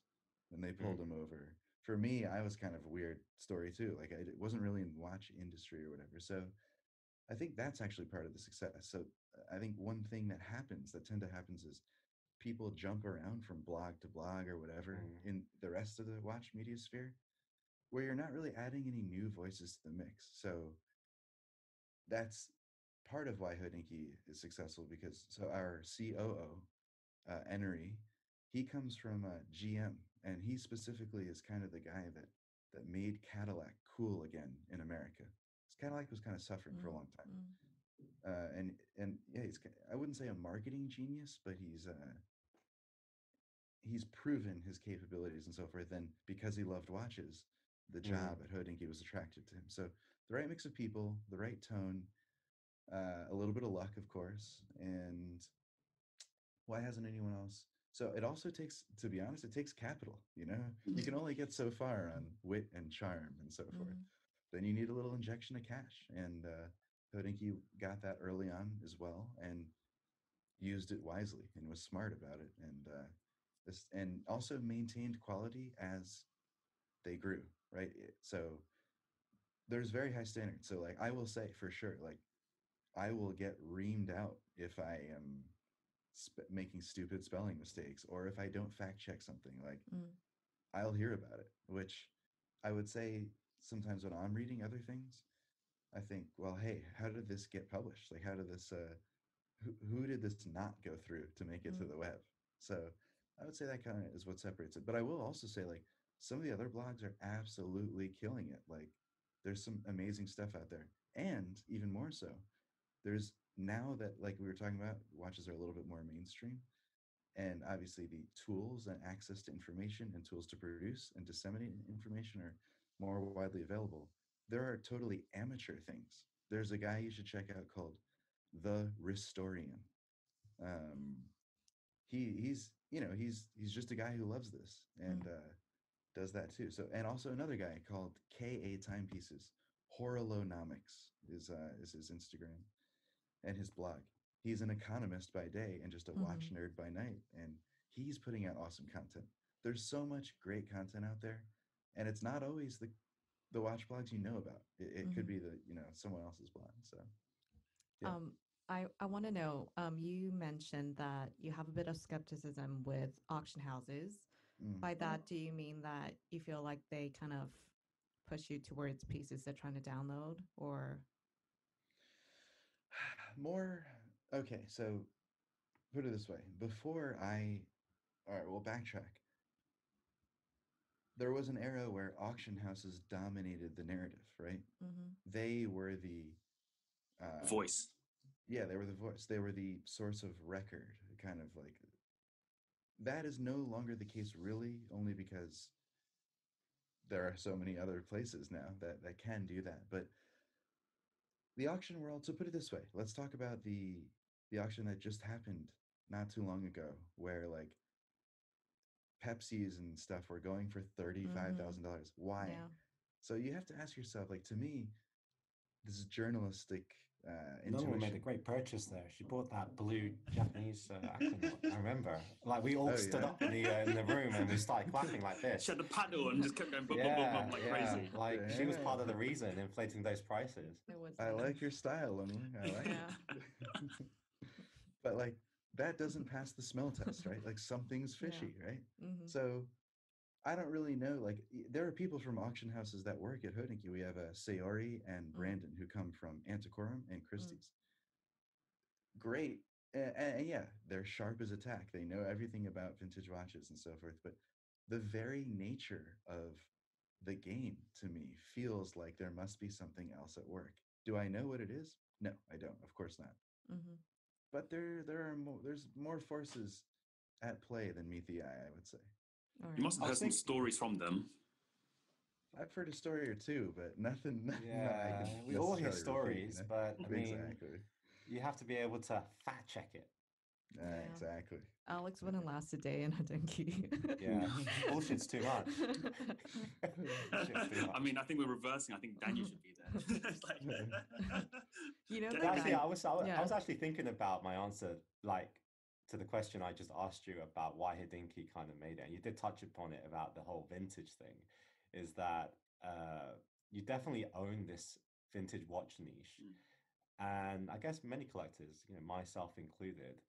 and they Mm. pulled him over. For me, I was kind of a weird story too. Like I wasn't really in watch industry or whatever. So I think that's actually part of the success. So I think one thing that happens that tend to happens is people jump around from blog to blog or whatever Mm. in the rest of the watch media sphere where you're not really adding any new voices to the mix. So that's part of why HODINKEE is successful because so our COO, Enery, he comes from GM, and he specifically is kind of the guy that made Cadillac cool again in America. 'Cause Cadillac was kind of suffering for a Mm. long time, Mm. and yeah, I wouldn't say a marketing genius, but he's proven his capabilities and so forth. And because he loved watches, the Mm. job at HODINKEE was attractive to him. So the right mix of people, the right tone, a little bit of luck, of course, and why hasn't anyone else? So it also takes, to be honest, it takes capital. You know, you can Mm. only get so far on wit and charm and so forth. Mm. Then you need a little injection of cash, and HODINKEE got that early on as well, and used it wisely and was smart about it, and this and also maintained quality as they grew. Right, so there's very high standards. So like I will say for sure, like I will get reamed out if I am making stupid spelling mistakes or if I don't fact check something. Like Mm. I'll hear about it, which I would say sometimes when I'm reading other things, I think, well, hey, how did this get published? Like, how did this, who did this not go through to make it to Mm. the web? So I would say that kind of is what separates it. But I will also say, like, some of the other blogs are absolutely killing it. Like, there's some amazing stuff out there. And even more so, there's now that, like we were talking about, watches are a little bit more mainstream. And obviously, the tools and access to information and tools to produce and disseminate information are more widely available. There are totally amateur things. There's a guy you should check out called The Ristorian. Um, he's just a guy who loves this and Mm. does that too. So and also another guy called Ka Timepieces. Horolonomics is his Instagram and his blog. He's an economist by day and just a watch Mhm. nerd by night, and he's putting out awesome content. There's so much great content out there, and it's not always the watch blogs you know about. It could Mhm. be someone else's blog. So yeah. Um, I want to know. You mentioned that you have a bit of skepticism with auction houses. Mm. By that, do you mean that you feel like they kind of push you towards pieces they're trying to download, or? More okay. So put it this way: before I, all right, we'll backtrack. There was an era where auction houses dominated the narrative, right? Mhm. They were the uh, Voice. yeah, they were the voice. They were the source of record, kind of like that is no longer the case, really, only because there are so many other places now that can do that. But the auction world. So put it this way, let's talk about the auction that just happened not too long ago, where like Pepsis and stuff were going for Mm-hmm. $35,000. Why? Yeah. So you have to ask yourself, like, to me, this is journalistic Another one made a intuition. great purchase there. She bought that blue Japanese aquanaut. I remember, like we all Oh stood yeah. up in the room and we started clapping like She this. had the paddle and just kept going boom, boom, boom, Yeah, boom, like yeah. crazy. Like she was part of the Damn. reason inflating those prices. It was I me. like your style, Emily. I like Yeah. it. But like that doesn't pass the smell test, right? Like something's Yeah. fishy, right? Mm-hmm. So I don't really know. Like there are people from auction houses that work at HODINKEE. We have Sayori and Mm. Brandon who come from Antiquorum and Mm. Christie's. Great. And yeah, they're sharp as a tack. They know everything about vintage watches and so forth. But the very nature of the game to me feels like there must be something else at work. Do I know what it is? No, I don't. Of course not. Mm-hmm. But there's more forces at play than meet the eye, I would say. All You right. must I have was heard some thinking, stories from them. I've heard a story or two, but nothing, nothing that I yeah, can we all hear necessarily repeat. stories, but I mean, Exactly. you have to be able to fact check it. Yeah. Exactly. Alex wouldn't last a day in HODINKEE. Yeah, bullshit's too much. Shit's too I much. mean, I think we're reversing. I think Daniel should be there. It's like, You know get the Well, him actually, guy. in. I Yeah. was actually thinking about my answer, like to the question I just asked you about why Hodinkee kind of made it. And you did touch upon it about the whole vintage thing, is that you definitely own this vintage watch niche, Mm. and I guess many collectors, myself included,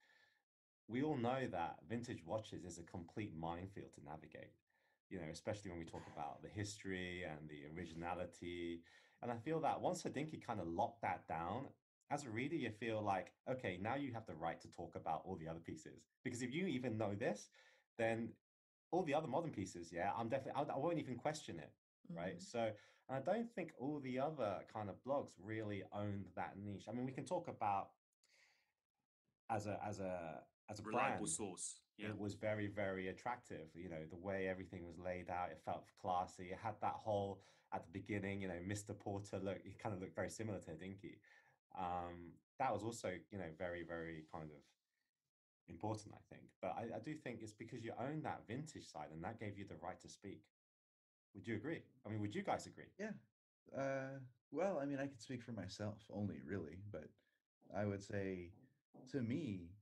we all know that vintage watches is a complete minefield to navigate, especially when we talk about the history and the originality. And I feel that once Hodinkee kind of locked that down, as a reader, you feel like, okay, now you have the right to talk about all the other pieces. Because if you even know this, then all the other modern pieces, yeah, I won't even question it, right? Mm-hmm. So I don't think all the other kind of blogs really owned that niche. I mean, we can talk about as a Reliable brand, source. Yeah. it was very, very attractive. The way everything was laid out, it felt classy. It had that whole at the beginning, Mr. Porter look. He kind of looked very similar to Dinky. That was also, very, very kind of important, I think. But I do think it's because you own that vintage side, and that gave you the right to speak. Would you agree? I mean, would you guys agree? Yeah. Uh, well, I mean, I could speak for myself only, really, but I would say, to me,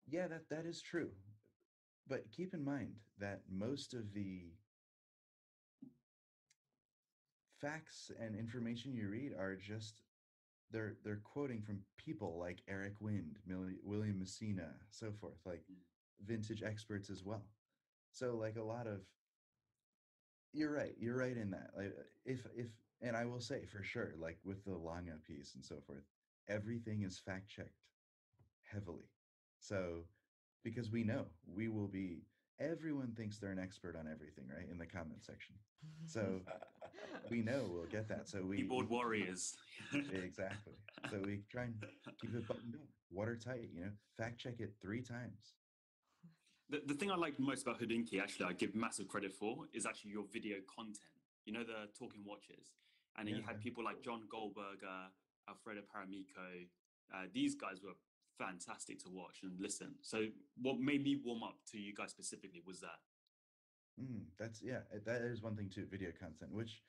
yeah, that is true. But keep in mind that most of the facts and information you read are just they're quoting from people like Eric Wind, William Messina, so forth, like Mm. vintage experts as well. So like a lot of you're right in that. Like if and I will say for sure, like with the Langa piece and so forth, everything is fact checked heavily. So because we know we will be everyone thinks they're an expert on everything, right? In the comment section. So we know we'll get that. So we Keyboard warriors. exactly. So we try and keep it buttoned up, watertight, fact check it 3 times. The thing I like most about Hodinkee, actually, I give massive credit for, is actually your video content. You know, the talking watches. And then Yeah, you had people like John Goldberger, Alfredo Paramico. These guys were fantastic to watch and listen. So, what made me warm up to you guys specifically was that. That's yeah, that is one thing too, video content, which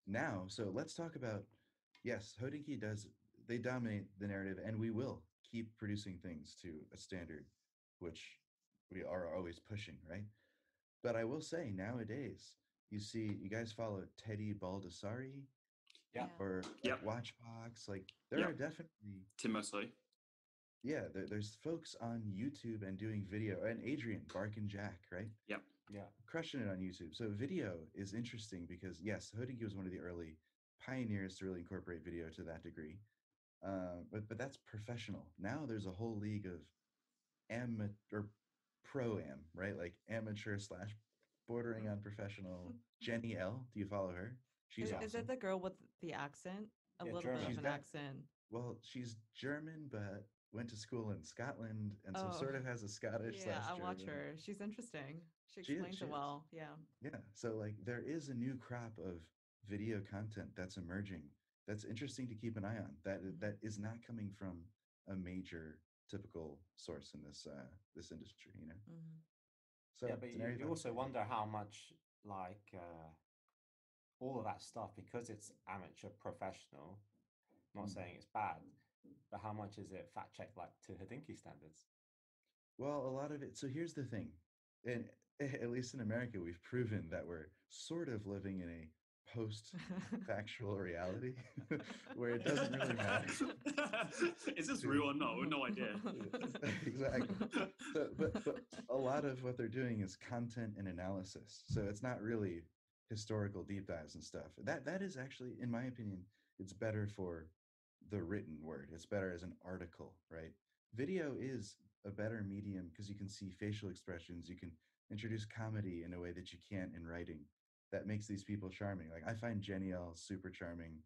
now, so let's talk about yes, Hodinkee does they dominate the narrative and we will keep producing things to a standard which we are always pushing, right? But I will say nowadays, you see you guys follow Teddy Baldassari Yeah. Yeah. or like Yep. Watchbox, like there Yep. are definitely Tim Mosso. yeah, there's folks on YouTube and doing video and Adrian Bark and Jack, right? Yep. Yeah. Crushing it on YouTube. So video is interesting because yes, Hodinkee was one of the early pioneers to really incorporate video to that degree. But that's professional. Now there's a whole league of amateur or pro am, right? Like amateur slash bordering on professional. Jenny L, do you follow her? She's Is awesome. it the girl with the accent? A Yeah, little bit German. of She's an got accent. well, she's German, but went to school in Scotland, and so Oh, sort of has a Scottish yeah, slash I watch German. her. She's interesting. She She is. explains She it is. well. Yeah. Yeah. So like there is a new crop of video content that's emerging that's interesting to keep an eye on. That is not coming from a major typical source in this industry, you know. Mm-hmm. So Yeah, but it's an area of you also opportunity. wonder how much like all of that stuff, because it's amateur professional. I'm not Mm. saying it's bad, but how much is it fact checked like to Hodinkee standards? Well, a lot of it. So here's the thing, and at least in America, we've proven that we're sort of living in a post-factual reality where it doesn't really matter Is this to real or not? No idea. exactly. So, but a lot of what they're doing is content and analysis. So it's not really historical deep dives and stuff. That is actually, in my opinion, it's better for the written word. It's better as an article, right? Video is a better medium because you can see facial expressions. You can introduce comedy in a way that you can't in writing. That makes these people charming. Like I find Geniel super charming.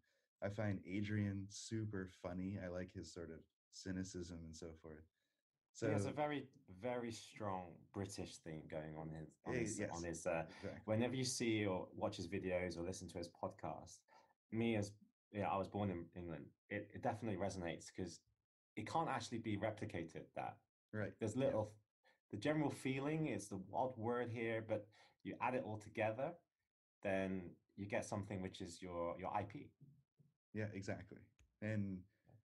I find Adrian super funny. I like his sort of cynicism and so forth. He has So a very, very strong British theme going on on yes, his. exactly. Whenever you see or watch his videos or listen to his podcast, me as yeah, I was born in England. It definitely resonates because it can't actually be replicated. That Right. there's Yeah. little, the general feeling is the odd word here, but you add it all together, then you get something which is your IP. Yeah, exactly. And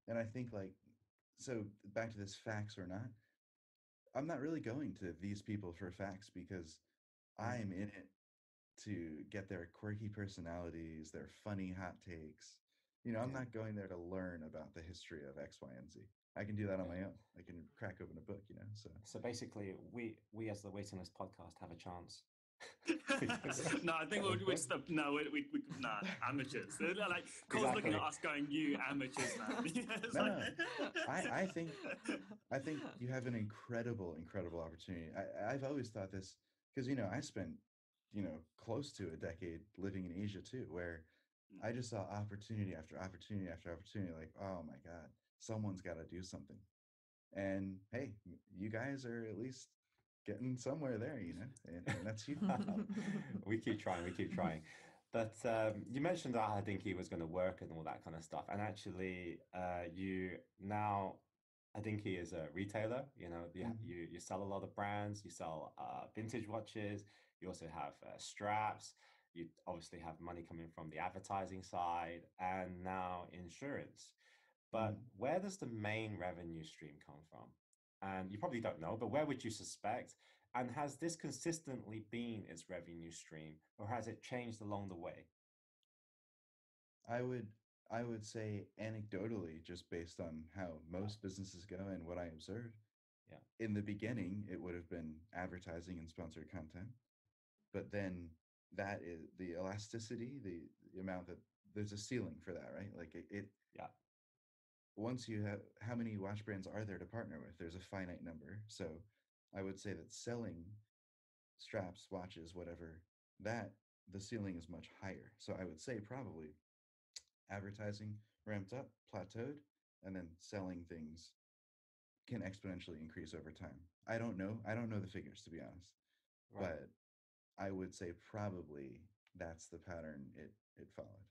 and I think like so back to this facts or not, I'm not really going to these people for facts because Mm, I'm in it to get their quirky personalities, their funny hot takes. You know, I'm yeah, not going there to learn about the history of X, Y, and Z. I can do that on yeah. my own. I can crack open a book, you know. So So basically, we as the waiting list podcast have a chance because No, I think of we'd course. stop. No, we nah, amateurs. They're like Cole's looking exactly. at us, going, "You amateurs, man." It's No, like, no. I think I think you have an incredible, incredible opportunity. I've always thought this because, you know, I spent, you know, close to a decade living in Asia too, where I just saw opportunity after opportunity after opportunity. Like, oh my God, someone's got to do something. And hey, you guys are at least getting somewhere there, you know, and that's huge. We keep trying, we keep trying. But you mentioned that Hadinki was going to work and all that kind of stuff. And actually, you now, Hadinki is a retailer. You know, Mhm. you sell a lot of brands. You sell vintage watches. You also have straps. You obviously have money coming from the advertising side and now insurance. But Mhm. where does the main revenue stream come from? And you probably don't know, but where would you suspect? And has this consistently been its revenue stream, or has it changed along the way? I would I would say anecdotally, just based on how most businesses go and what I observed, Yeah, in the beginning, it would have been advertising and sponsored content. But then that is the elasticity, the amount that there's a ceiling for that, right? Like it yeah, once you have how many watch brands are there to partner with? There's a finite number. So I would say that selling straps, watches, whatever, that the ceiling is much higher. So I would say probably advertising ramped up, plateaued, and then selling things can exponentially increase over time. I don't know. I don't know the figures to be honest, right. but I would say probably that's the pattern it followed.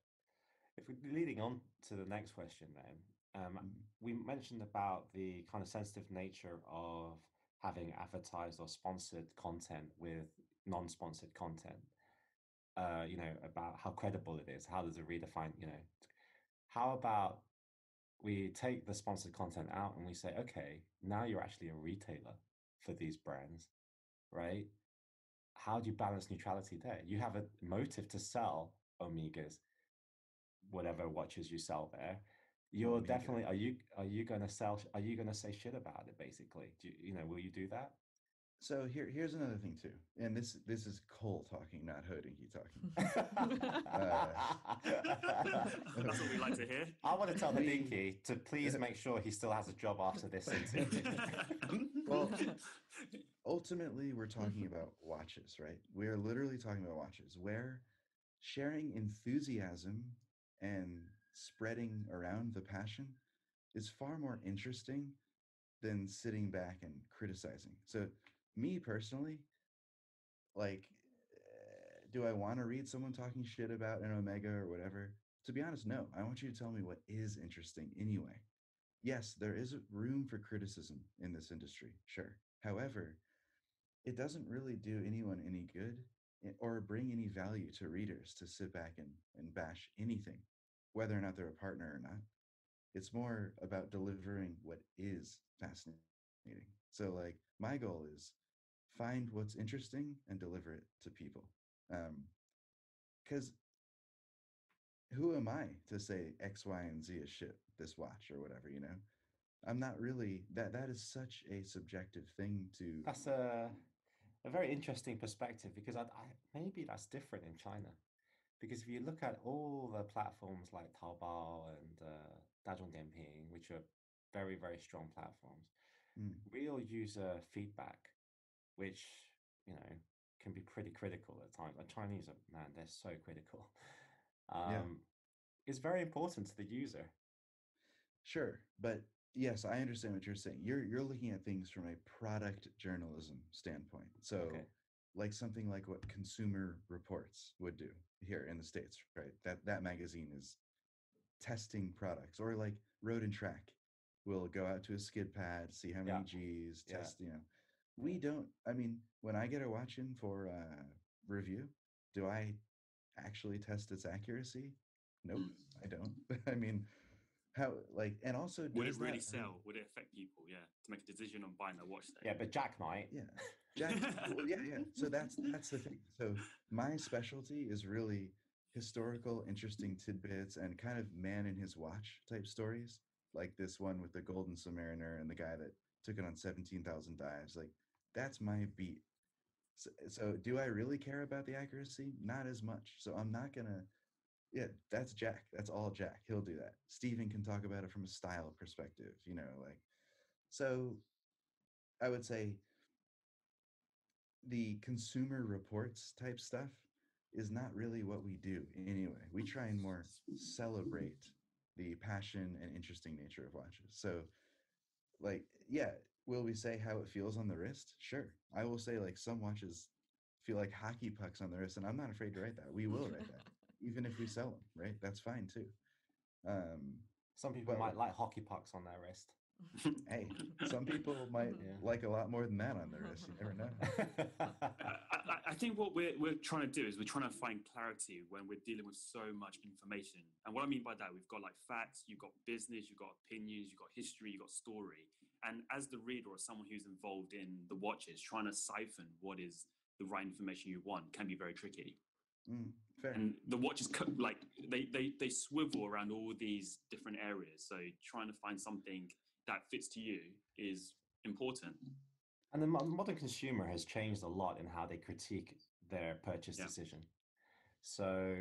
If we're leading on to the next question, then Mhm. we mentioned about the kind of sensitive nature of having advertised or sponsored content with non-sponsored content. You know, about how credible it is. How does a reader find? You know, how about we take the sponsored content out and we say, okay, now you're actually a retailer for these brands, right? How do you balance neutrality there? You have a motive to sell Omegas, whatever watches you sell there. You're Omega. definitely are you going to sell? Are you going to say shit about it? Basically, do you know? Will you do that? So here's another thing too, and this is Cole talking, not Hodinky talking. That's what we like to hear. I want to tell We Hodinkee to please make sure he still has a job after this interview. well, ultimately we're talking about watches, right? We are literally talking about watches where sharing enthusiasm and spreading around the passion is far more interesting than sitting back and criticizing. So, me personally, like, do I want to read someone talking shit about an Omega or whatever? To be honest, no. I want you to tell me what is interesting anyway. Yes, there is room for criticism in this industry, sure. However, it doesn't really do anyone any good or bring any value to readers to sit back and bash anything, whether or not they're a partner or not. It's more about delivering what is fascinating. So, like, my goal is find what's interesting and deliver it to people. Because who am I to say X, Y, and Z is shit, this watch or whatever, you know? I'm not really that. That is such a subjective thing to. That's a very interesting perspective because maybe that's different in China. Because if you look at all the platforms like Taobao and Dajongdianping, which are very, very strong platforms, Mm, real user feedback, which, you know, can be pretty critical at times. Like Chinese are, man, they're so critical. yeah, Um, is very important to the user. sure, but yes, I understand what you're saying. You're looking at things from a product journalism standpoint. So, Okay. like something like what Consumer Reports would do here in the States, right? That magazine is testing products, or like Road and Track will go out to a skid pad, see how Yeah. many G's, Yeah. test, you know. Yeah. We don't, I mean, when I get a watch in for review, do I actually test its accuracy? Nope, Mm. I don't. I mean, how, like, and also Would it does really that sell? Would it affect people? Yeah, to make a decision on buying a watch. Yeah, but Jack might. yeah, Jack, well, yeah, yeah. So that's the thing. So my specialty is really historical, interesting tidbits and kind of man in his watch type stories, like this one with the Golden Submariner and the guy that took it on 17,000 dives. Like that's my beat. So do I really care about the accuracy? Not as much. So I'm not gonna. Yeah, that's Jack. That's all Jack. He'll do that. Steven can talk about it from a style perspective. You know, like so. I would say the consumer reports type stuff is not really what we do anyway. We try and more celebrate the passion and interesting nature of watches. So, like, yeah, will we say how it feels on the wrist? Sure. I will say, like, some watches feel like hockey pucks on the wrist, and I'm not afraid to write that. We will write that, even if we sell them, right? That's fine too. Um, Some people but might like hockey pucks on their wrist. hey, some people might Yeah. like a lot more than that on their wrist. You never know. I think what we're trying to do is we're trying to find clarity when we're dealing with so much information. And what I mean by that, we've got like facts, you've got business, you've got opinions, you've got history, you've got story. And as the reader or someone who's involved in the watches, trying to siphon what is the right information you want can be very tricky. Fair. And the watches like they swivel around all these different areas. So trying to find something that fits to you is important. And the modern consumer has changed a lot in how they critique their purchase decision. So,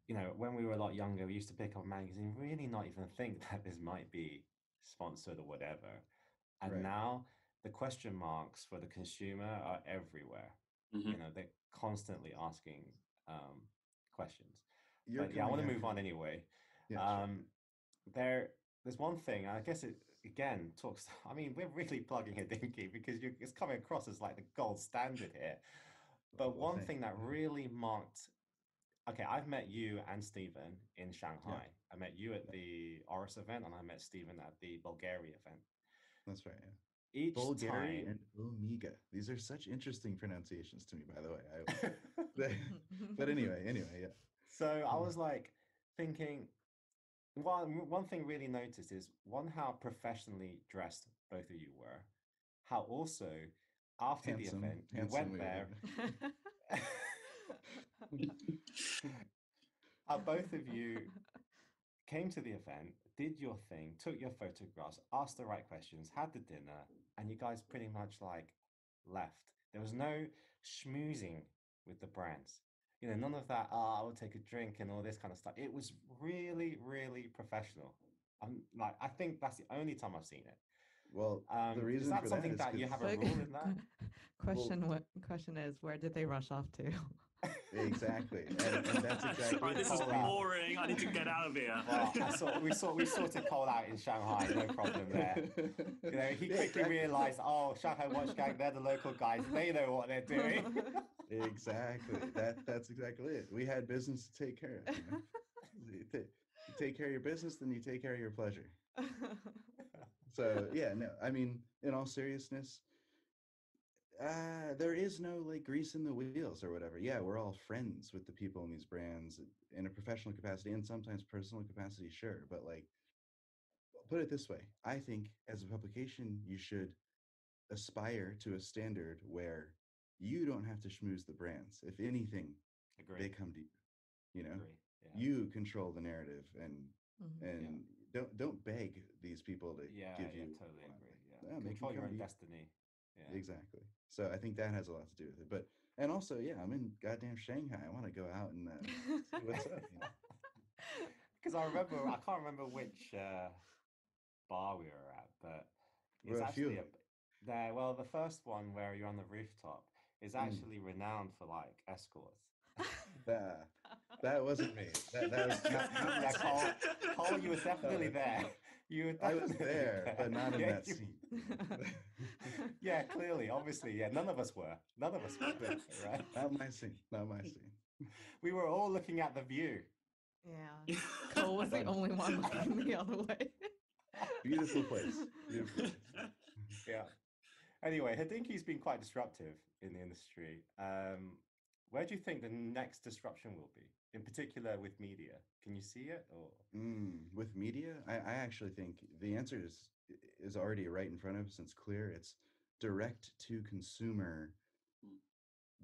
you know, when we were a lot younger, we used to pick up a magazine, really not even think that this might be sponsored or whatever. And Right. now the question marks for the consumer are everywhere. Mm-hmm. You know, they're constantly asking questions. You're But yeah, I want to coming move after on me. anyway. Yeah, sure. There's one thing, I guess it again talks. I mean, we're really plugging HODINKEE because it's coming across as like the gold standard here. But Well, one thank thing that you. really marked. Okay, I've met you and Stephen in Yeah, Shanghai. I met you at yeah, the Oris event, and I met Stephen at the Bulgaria event. that's right. Yeah. Each Bulgari time, and Omega. These are such interesting pronunciations to me, by the way. But anyway, yeah. so I Mm. was like thinking. One thing really noticed is how professionally dressed both of you were. How also after the Handsome, event you handsome went we there. were. How both of you came to the event, did your thing, took your photographs, asked the right questions, had the dinner, and you guys pretty much like left. There was no schmoozing with the brands. You know, none of that, I will take a drink and all this kind of stuff. It was really, really professional. I think that's the only time I've seen it. Well, the Is reason that for that something is that you because have a But rule in that? well, question is, where did they rush off to? exactly, and that's exactly Right, this is Cole out. boring. I need to get out of here. Well, we sorted Cole out in Shanghai, no problem there. You know, he Yeah, quickly exactly. realized, oh, Shanghai Watch Gang, they're the local guys. They know what they're doing. Exactly. That's exactly it. We had business to take care of. You know? you take care of your business, then you take care of your pleasure. So yeah, no, I mean, in all seriousness, there is no like grease in the wheels or whatever. Yeah, we're all friends with the people in these brands in a professional capacity and sometimes personal capacity, sure. But like, put it this way, I think as a publication, you should aspire to a standard where you don't have to schmooze the brands. If anything, Agree. they come to you. You know, Agree. Yeah. you control the narrative, Mhm. and don't beg these people to Yeah, give yeah, you totally what agree. you Yeah. want. Make them Control your come own to you. destiny. Yeah. Exactly. So I think that has a lot to do with it. But and also, yeah, I'm in goddamn Shanghai. I want to go out and see what's up. You know? Because I can't remember which bar we were at, but it's Well, a few of actually them. there. Well, the first one where you're on the rooftop is Mm. actually renowned for like escorts. That that wasn't me. That was not Yeah, myself. Cole, you were definitely Uh, there. You were I was definitely there, but not in Yeah, that scene. yeah, clearly, obviously, yeah. None of us were. None of us were. Right? Not my scene. Not my scene. We were all looking at the view. Yeah. Cole was the Fun. only one looking the other way. Beautiful place. Beautiful place. Yeah. Anyway, Hodinkee's been quite disruptive in the industry. Where do you think the next disruption will be, in particular with media? Can you see it, or With media, I actually think the answer is already right in front of us. It's clear. It's direct to consumer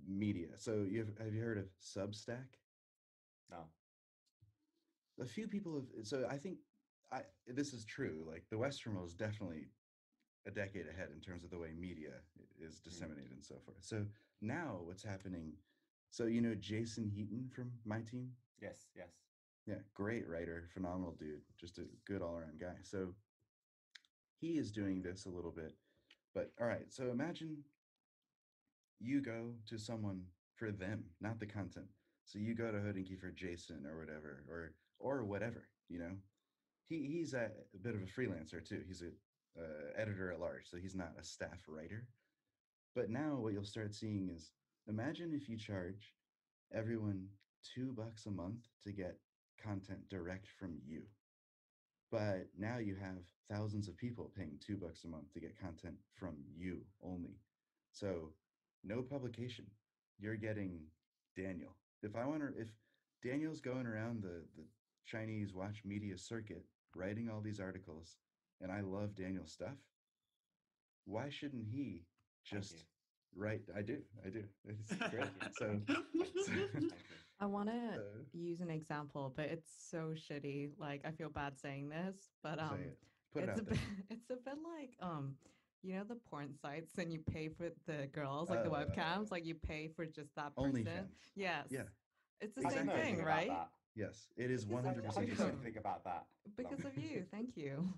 media. So have you heard of Substack? no? A few people have. So I think this is true. Like the Western world is definitely a decade ahead in terms of the way media is disseminated and so forth. So now what's happening? So you know Jason Heaton from my team. Yes, yes. Yeah, great writer, phenomenal dude, just a good all around guy. So he is doing this a little bit. But all right, so imagine you go to someone for them, not the content. So you go to Hodinkee for Jason or whatever, or whatever, you know. He's a bit of a freelancer too. He's a editor at large, so he's not a staff writer. But now what you'll start seeing is imagine if you charge everyone $2 a month to get content direct from you. But now you have thousands of people paying $2 a month to get content from you only. So no publication. You're getting Daniel. If Daniel's going around the Chinese watch media circuit writing all these articles, and I love Daniel's stuff, why shouldn't he Thank just you. write? I do. It's great. So, Thank you. so, Thank you. I want to so use an example, but it's so shitty. Like I feel bad saying this, but say it. Put it it's a out bit there. it's a bit like you know the porn sites and you pay for the girls like the Uh, webcams, like you pay for just that person. OnlyFans. Yes. Yeah, It's the How do you same know exactly. thing, anything about right? that? Yes, it is Because of 'Cause how do 100% you the know same. anything about that? because of you. Thank you.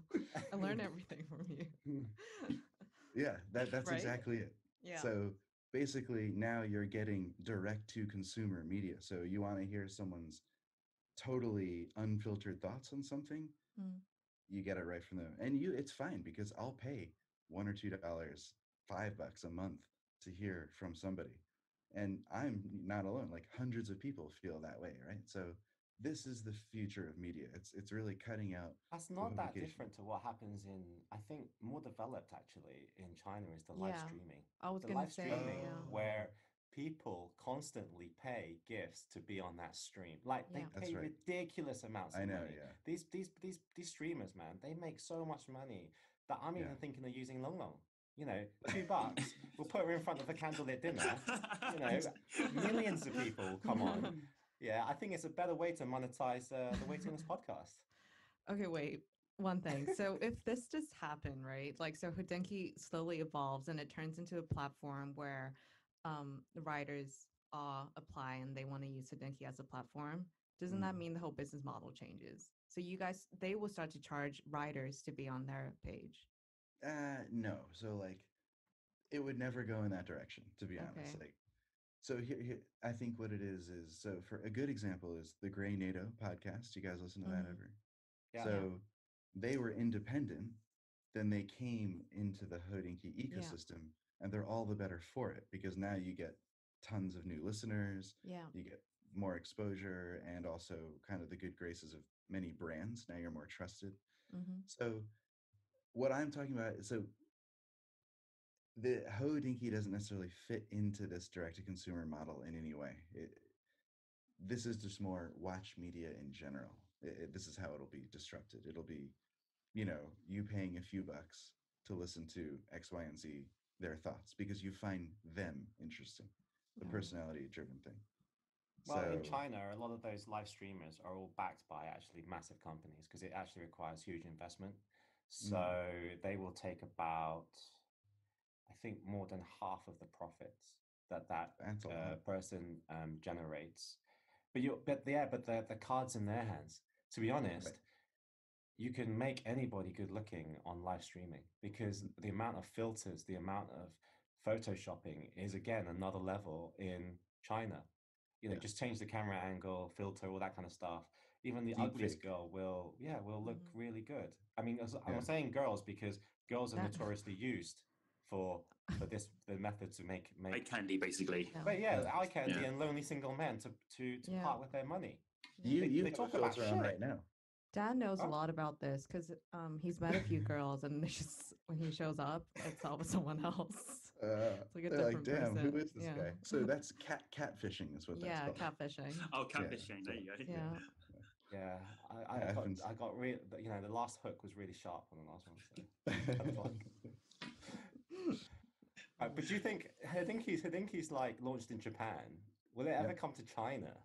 I learn everything from you. Yeah, that's Right? exactly it. Yeah. So basically, now you're getting direct to consumer media. So you want to hear someone's totally unfiltered thoughts on something, Mm. you get it right from them, and it's fine because I'll pay $1 or $2, $5 a month to hear from somebody, and I'm not alone. Like hundreds of people feel that way, right? So this is the future of media. It's really cutting out That's the not that publication. different to what happens in, I think, more developed actually in China is the live Yeah. streaming. I was The gonna live say, streaming yeah. where people constantly pay gifts to be on that stream. Like they Yeah. That's pay right. ridiculous amounts I of know, money. yeah. These streamers, man, they make so much money that I'm Yeah. even thinking of using Long Long. You know, $2. We'll put her in front of a candlelit dinner. You know, millions of people will come on. Yeah, I think it's a better way to monetize the Waiting List podcast. Okay, wait. One thing. So if this just happened, right? Like so Hodinkee slowly evolves and it turns into a platform where the writers apply and they want to use Hodinkee as a platform. Doesn't that mean the whole business model changes? So you guys they will start to charge writers to be on their page. No. So like, it would never go in that direction, to be honest. Okay. Like, so here, I think what it is so for a good example is the Grey NATO podcast. You guys listen to that Mhm. ever? Yeah. So they were independent, then they came into the Hodinkee Yeah. ecosystem, and they're all the better for it because now you get tons of new listeners. Yeah. You get more exposure and also kind of the good graces of many brands. Now you're more trusted. Mm-hmm. So what I'm talking about is, so the HODINKEE doesn't necessarily fit into this direct to consumer model in any way. This is just more watch media in general. This is how it'll be disrupted. It'll be, you paying a few bucks to listen to X, Y, and Z, their thoughts, because you find them interesting, the Yeah. personality driven thing. Well, So in China, a lot of those live streamers are all backed by actually massive companies because it actually requires huge investment. So they will take about, I think, more than half of the profits that that's a lot. person generates. But the cards in their hands. To be honest, Right. you can make anybody good looking on live streaming because the amount of filters, the amount of photoshopping is again another level in China. Yeah. Just change the camera angle, filter, all that kind of stuff. Even the Deep ugliest fake. girl will look Mhm. really good. I mean, Yeah. I'm saying girls because girls are That- notoriously used for the method to make Eye candy, basically. Yeah. but yeah, Yeah. eye candy Yeah. and lonely single men to Yeah. part with their money. Yeah. You They have talk a about filter on shit. right now. Dan knows a Huh? lot about this because he's met a few girls, and it's just when he shows up, it's all with someone else. It's like a They're like, different damn, person. who is this Yeah. guy? So that's catfishing is what that's Yeah, called. catfishing. Oh, Yeah, catfishing. There you go. Yeah. Yeah, Yeah, happens. I got real. The last hook was really sharp on the last one. So but do you think Hodinkie's like launched in Japan? Will it ever Yeah. come to China?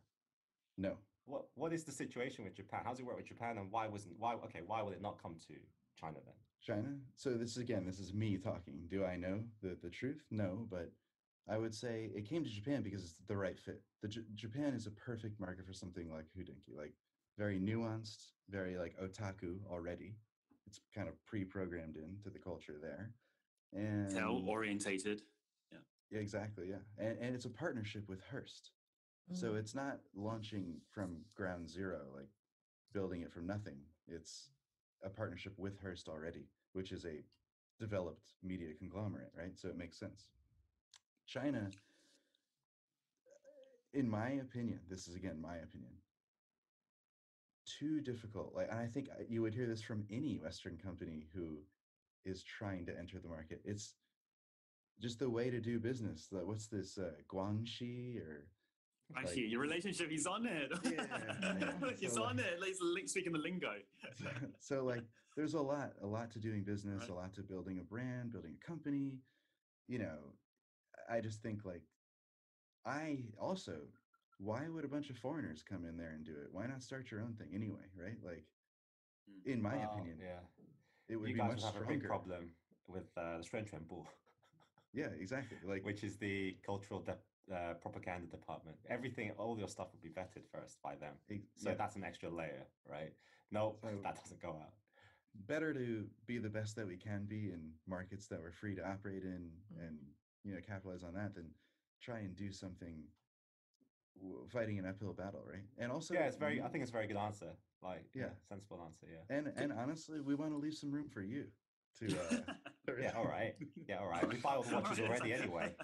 No. What is the situation with Japan? How does it work with Japan, and why will it not come to China then? China. So this is me talking. Do I know the truth? No, but I would say it came to Japan because it's the right fit. Japan is a perfect market for something like Hodinkee, like very nuanced, very like otaku already. It's kind of pre-programmed into the culture there, Tell and orientated. Yeah. yeah, exactly, yeah, and it's a partnership with Hearst, so Mm. it's not launching from ground zero, like building it from nothing. It's a partnership with Hearst already, which is a developed media conglomerate, right? So it makes sense. China, in my opinion, this is again my opinion, too difficult. Like, and I think you would hear this from any Western company who is trying to enter the market. It's just the way to do business. Like, what's this, Guangxi or Actually, your relationship, he's on it. Yeah, He's so, on it. Let's speak in the lingo. so like there's a lot to doing business, Right. a lot to building a brand, building a company. You know, I just think like I also, why would a bunch of foreigners come in there and do it? Why not start your own thing anyway, right? Like, in my Well, opinion, yeah, it would you be guys much would have a big stronger. problem with the Bull, Yeah, exactly. Like, which is the cultural propaganda department. Everything, all your stuff would be vetted first by them. So yeah. that's an extra layer, right? No, So that doesn't go out. better to be the best that we can be in markets that we're free to operate in, Mm. and capitalize on that, than try and do something fighting an uphill battle, right? And also, Yeah, I think it's a very good answer. Like, yeah, sensible answer. Yeah. and honestly, we want to leave some room for you to Yeah. All right. Yeah. All right. We buy all the watches All right, already it's anyway.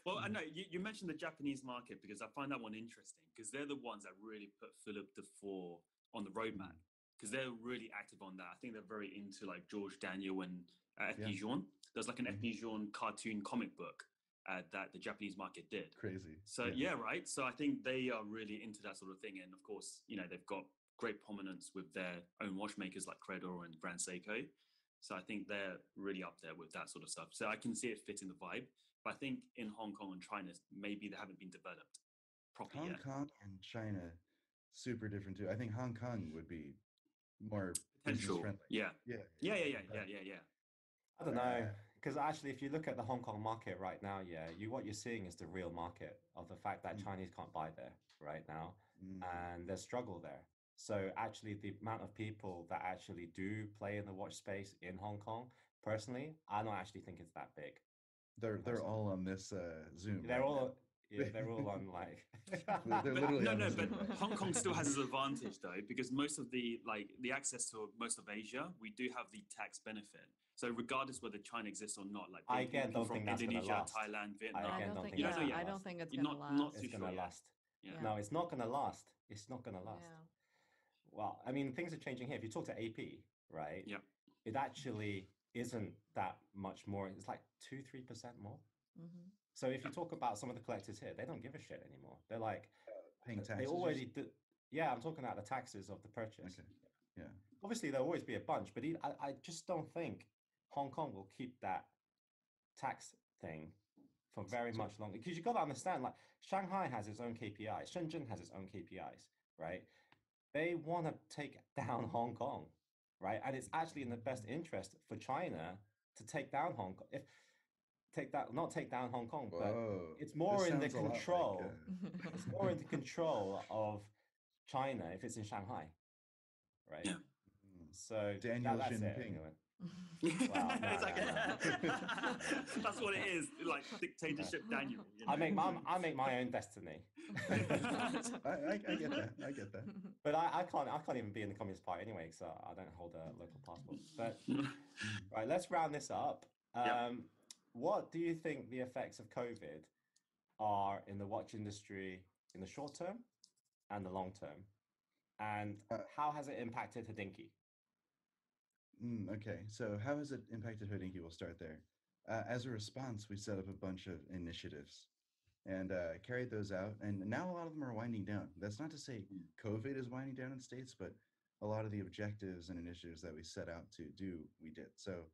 Well, I know you mentioned the Japanese market because I find that one interesting because they're the ones that really put Philip the Four on the roadmap because they're really active on that. I think they're very into like George Daniel and Yeah. FP Jean. There's like an Mhm. FP Jean cartoon comic book that the Japanese market did. Crazy. So yeah, right. So I think they are really into that sort of thing, and of course, they've got great prominence with their own watchmakers like Credor and Grand Seiko. So I think they're really up there with that sort of stuff. So I can see it fitting the vibe. But I think in Hong Kong and China, maybe they haven't been developed properly Hong yet. Kong and China, super different too. I think Hong Kong would be more business Potential. friendly. Yeah. Yeah. Yeah. I don't know, because actually, if you look at the Hong Kong market right now, what you're seeing is the real market of the fact that Mm. Chinese can't buy there right now, Mm. and there's struggle there. So actually, the amount of people that actually do play in the watch space in Hong Kong, personally, I don't actually think it's that big. They're personally. all on this Zoom. They're right all, now. Yeah, they're all on like. They're literally no, on the no, same but way. Hong Kong still has its advantage though, because most of the the access to most of Asia, we do have the tax benefit. So regardless whether China exists or not, like I bring again people don't from think that's going to Indonesia, last. Thailand, I Vietnam. again don't think You that's don't know going yet. to I don't last. think it's You're gonna not last. too It's going sure to yet. last. Yeah. No, it's not going to last. It's not going to last. Yeah. Well, I mean, things are changing here. If you talk to AP, right, Yeah. it actually isn't that much more. It's like 2-3% more. Mm-hmm. So if you talk about some of the collectors here, they don't give a shit anymore. They're like, Paying taxes. they or already did. Yeah, I'm talking about the taxes of the purchase. Okay. Yeah. Obviously, there'll always be a bunch, but I just don't think Hong Kong will keep that tax thing for very much longer. Because you've got to understand, like Shanghai has its own KPIs, Shenzhen has its own KPIs, right? They want to take down Hong Kong, right? And it's actually in the best interest for China to take down Hong Kong. If take that, not take down Hong Kong, but Whoa. it's more This in the sounds a lot like, control. It's more in the control of China if it's in Shanghai, right? Yeah. So Daniel that's it Jinping. anyway. Wow, no, It's like, no. that's what it is, like dictatorship Daniel. You know? I make my own destiny. I get that. I get that. But I can't even be in the Communist Party anyway, so I don't hold a local passport. But right, let's round this up. Yep. What do you think the effects of COVID are in the watch industry in the short term and the long term? And how has it impacted HODINKEE? Okay, so how has it impacted HODINKEE? We'll start there. As a response, we set up a bunch of initiatives and carried those out. And now a lot of them are winding down. That's not to say COVID is winding down in states, but a lot of the objectives and initiatives that we set out to do, we did. So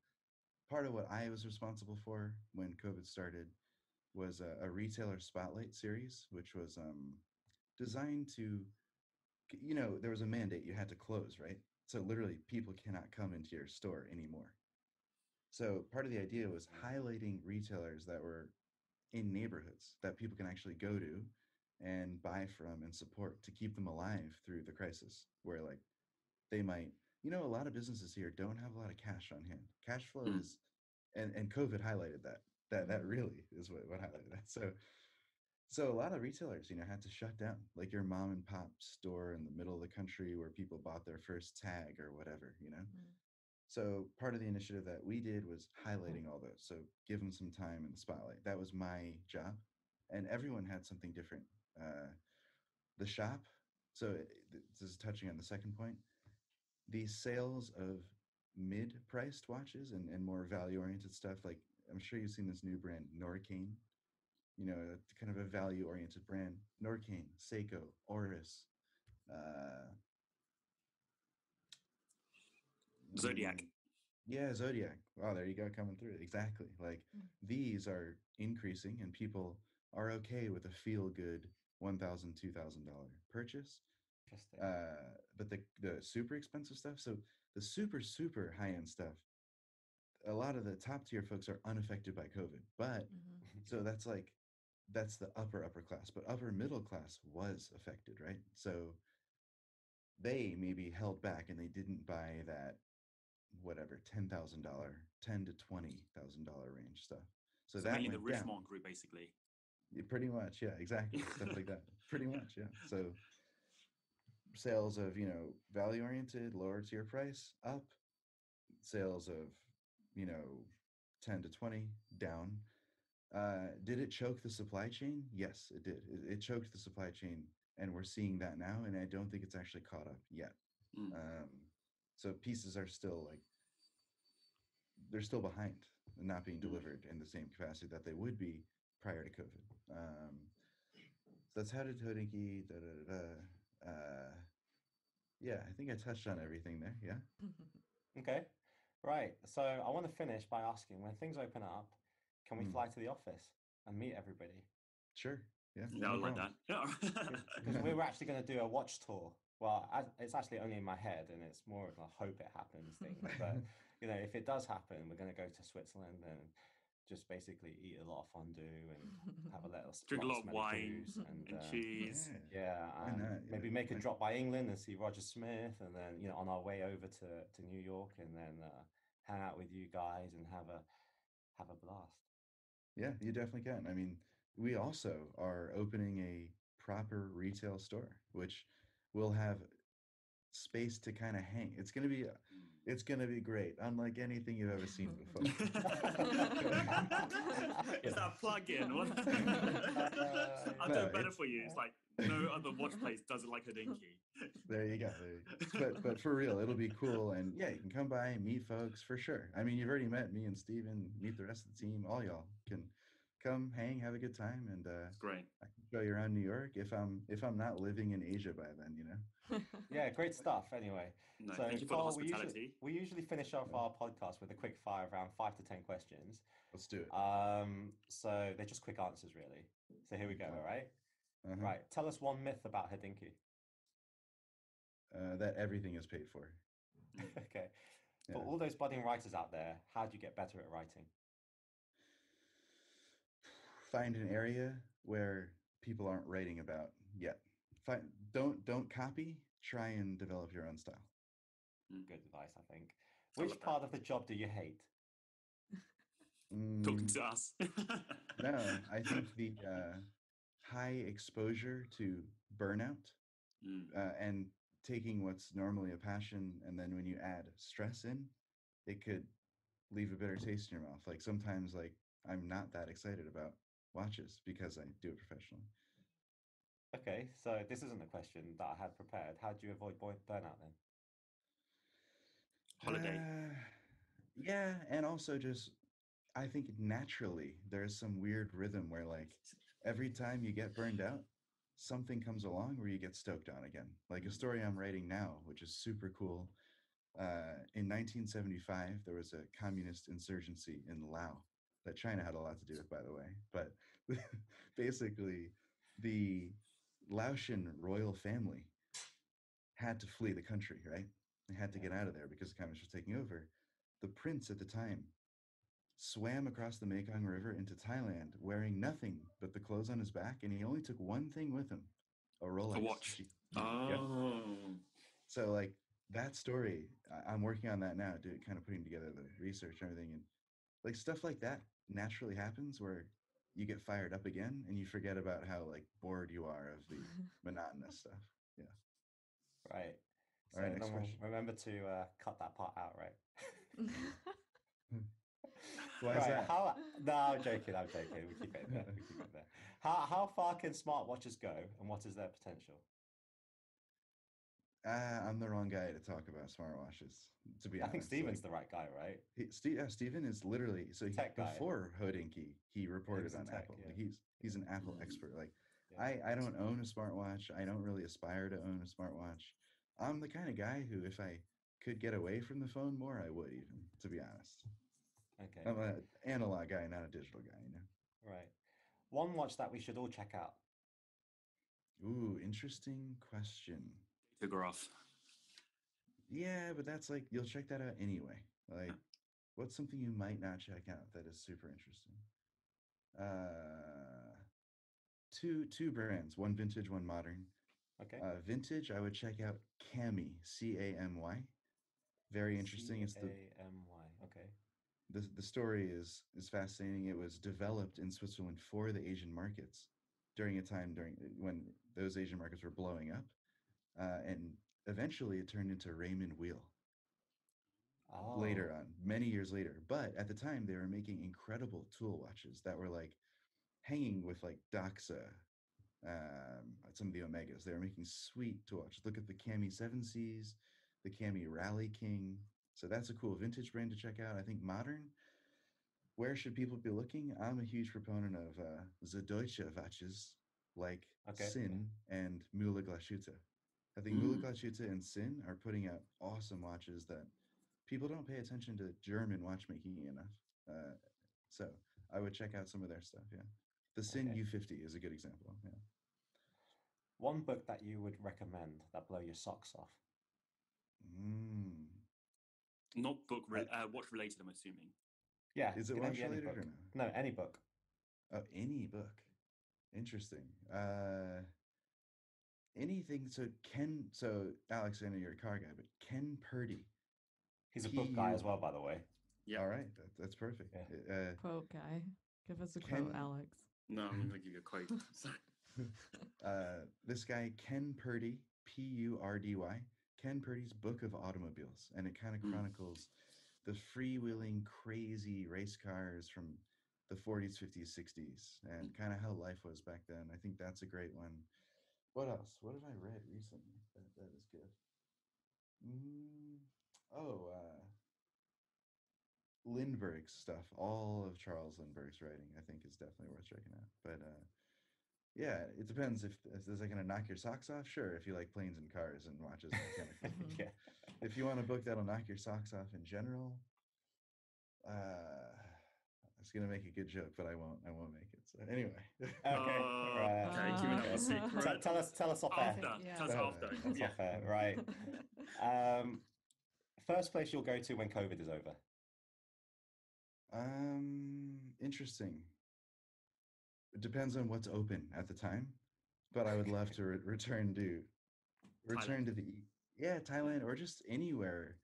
part of what I was responsible for when COVID started was a retailer spotlight series, which was designed to, there was a mandate you had to close, right? So literally people cannot come into your store anymore. So part of the idea was highlighting retailers that were in neighborhoods that people can actually go to and buy from and support to keep them alive through the crisis, where like they might, a lot of businesses here don't have a lot of cash on hand. Cash flow is, and COVID highlighted that really is what highlighted that. So a lot of retailers, had to shut down, like your mom and pop store in the middle of the country where people bought their first tag or whatever. So part of the initiative that we did was highlighting all those. So give them some time in the spotlight. That was my job. And everyone had something different. The shop, so this is touching on the second point, the sales of mid-priced watches and more value-oriented stuff, like I'm sure you've seen this new brand, Norcane, kind of a value-oriented brand. Norcane, Seiko, Oris, Zodiac. Yeah, Zodiac. Wow, there you go, coming through. Exactly. Like these are increasing and people are okay with a feel-good $1,000, $2,000 purchase. Interesting. But the super expensive stuff, so the super high-end stuff, a lot of the top tier folks are unaffected by COVID. But so that's the upper class, but upper middle class was affected, right? So they maybe held back and they didn't buy that whatever $10,000, $10,000 to $20,000 range stuff. So that mainly went the down. Richemont group, basically. Yeah, pretty much, yeah, exactly, stuff like that. Pretty much, yeah. So sales of value oriented, lower tier price up. Sales of 10 to 20 down. Did it choke the supply chain? Yes, it did. It choked the supply chain, and we're seeing that now. And I don't think it's actually caught up yet. So pieces are still they're still behind and not being delivered in the same capacity that they would be prior to COVID. So that's how did HODINKEE, yeah, I think I touched on everything there. Yeah. Okay. Right. So I want to finish by asking, when things open up, can we fly to the office and meet everybody? Sure. Yeah. No, like that. Yeah. Because we were actually going to do a watch tour. Well, it's actually only in my head, and it's more of a hope it happens thing. But if it does happen, we're going to go to Switzerland and just basically eat a lot of fondue and have a little drink a lot of smelly wine booze and cheese. Yeah, Why not? maybe make a drop by England and see Roger Smith, and then on our way over to New York, and then hang out with you guys and have a blast. Yeah, you definitely can. I mean, we also are opening a proper retail store, which will have space to kind of hang. It's gonna be great, unlike anything you've ever seen before. Is that a plug-in? What? I'll do No, it better it's for you. It's like no other watch place does it like HODINKEE. there you go. But for real, it'll be cool, and yeah, you can come by and meet folks for sure. I mean, you've already met me and Steven, meet the rest of the team. All y'all can come hang, have a good time, and Great. I can show you around New York if I'm not living in Asia by then, you know. Yeah, great stuff. Anyway, No, so thank you for the Cole, we hospitality. usually finish off Yeah. our podcast with a quick fire around 5 to 10 questions. Let's do it. So they're just quick answers, really. So here we go. All right. Uh-huh. Right. Tell us one myth about HODINKEE. That everything is paid for. Okay. Yeah. For all those budding writers out there, how do you get better at writing? Find an area where people aren't writing about yet. Don't copy. Try and develop your own style. Good advice, I think. I Which love that. part of the job do you hate? Talking Mm, to us. no, I think the high exposure to burnout and taking what's normally a passion, and then when you add stress in, it could leave a bitter taste in your mouth. Like sometimes, like I'm not that excited about watches because I do it professionally. Okay, so this isn't a question that I had prepared. How do you avoid burnout then? Holiday. Yeah, and also just I think naturally there's some weird rhythm where like every time you get burned out, something comes along where you get stoked on again. Like a story I'm writing now, which is super cool. In 1975, there was a communist insurgency in Laos that China had a lot to do with, by the way. But basically, the Laotian royal family had to flee the country, right? They had to get out of there because the communists were taking over. The prince at the time swam across the Mekong River into Thailand wearing nothing but the clothes on his back, and he only took one thing with him, a Rolex. A watch. Yep. Oh. So like that story, I'm working on that now, kind of putting together the research and everything, and like stuff like that naturally happens where you get fired up again and you forget about how like bored you are of the monotonous stuff. Yeah. Right. So All right, then next question. remember to cut that part out, right? Why is Right. that? No, I'm joking. I'm joking. We keep it in there. We keep it in there. How far can smartwatches go, and what is their potential? I'm the wrong guy to talk about smartwatches, to be I think honest. Steven's Like, the right guy, right? Steven is literally Tech guy. before HODINKEE, he reported was in on tech, Apple. yeah. Like he's an Apple expert. Like Yeah. I don't own a smartwatch. I don't really aspire to own a smartwatch. I'm the kind of guy who, if I could get away from the phone more, I would, even, to be honest. Okay. I'm an analog guy, not a digital guy, you know. Right. One watch that we should all check out. Ooh, interesting question. Photograph. Yeah, but that's like you'll check that out anyway. Like, what's something you might not check out that is super interesting? Two brands, one vintage, one modern. Okay. Vintage, I would check out Camy, Camy. Very interesting. It's Camy. Okay. the story is fascinating. It was developed in Switzerland for the Asian markets during a time during when those Asian markets were blowing up, and eventually it turned into Raymond Wheel Oh. later on, many years later. But at the time, they were making incredible tool watches that were like hanging with like Doxa, some of the Omegas. They were making sweet tool watches. Look at the Camy 7Cs, the Camy Rally King. So that's a cool vintage brand to check out. I think modern, where should people be looking? I'm a huge proponent of the Deutsche watches like Okay. Sin and Müller Glashütte. I think Müller Glashütte and Sin are putting out awesome watches that people don't pay attention to German watchmaking enough. So I would check out some of their stuff. Yeah, the Sin Okay. U50 is a good example. Yeah. One book that you would recommend that blow your socks off. Not book, watch related, I'm assuming. Yeah. Is it can watch be any related book. or no? No, any book. Oh, any book. Interesting. Anything. So Alex, I know you're a car guy, but Ken Purdy. He's a book guy as well, by the way. Yeah. All right, that's perfect. Yeah. Quote guy. Give us a Ken- quote, Alex. No, I'm going to give you a quote. Sorry. This guy, Ken Purdy, Purdy, Ken Purdy's Book of Automobiles. And it kind of chronicles the freewheeling, crazy race cars from the 40s, 50s, 60s, and kind of how life was back then. I think that's a great one. What else? What have I read recently that is good? Oh, Lindbergh's stuff. All of Charles Lindbergh's writing, I think, is definitely worth checking out. But yeah, it depends. If is that going to knock your socks off? Sure, if you like planes and cars and watches and mechanical. Yeah. If you want a book that'll knock your socks off in general, I was gonna make a good joke, but I won't. I won't make it. So anyway. Okay. Right. Okay, keeping up a secret. Tell us off air. After. Yeah. Tell us after. That's Yeah. off air. Right. First place you'll go to when COVID is over. Interesting. It depends on what's open at the time, but I would love to return to Thailand or just anywhere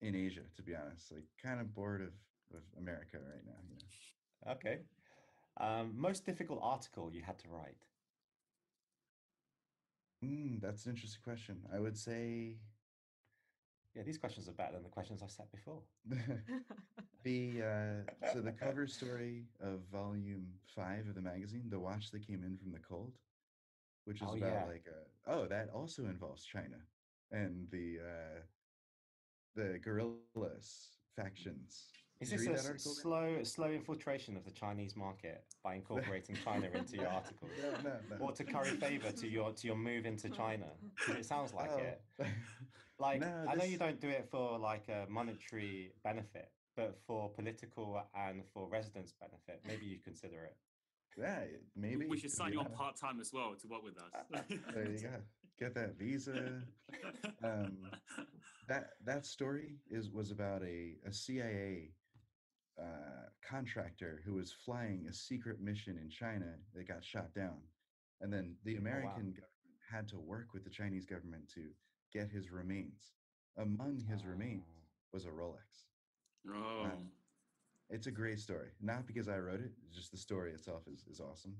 in Asia. To be honest, like kind of bored of America right now. You know. Okay. Most difficult article you had to write. That's an interesting question. I would say. Yeah, these questions are better than the questions I set before. So the cover story of volume 5 of the magazine, The Watch That Came In From the Cold, which is about that also involves China and the guerrillas factions. Is Did you this read a that article? slow infiltration of the Chinese market by incorporating China into your articles? No. Or to curry favor to your move into China? 'Cause it sounds like it. Like, No, I know you don't do it for like a monetary benefit, but for political and for residents' benefit, maybe you consider it. Yeah, maybe. We should sign you on part-time as well to work with us. There you go. Get that visa. That story was about a CIA contractor who was flying a secret mission in China that got shot down. And then the American government had to work with the Chinese government to get his remains. Among his remains was a Rolex. Oh. It's a great story. Not because I wrote it, just the story itself is awesome.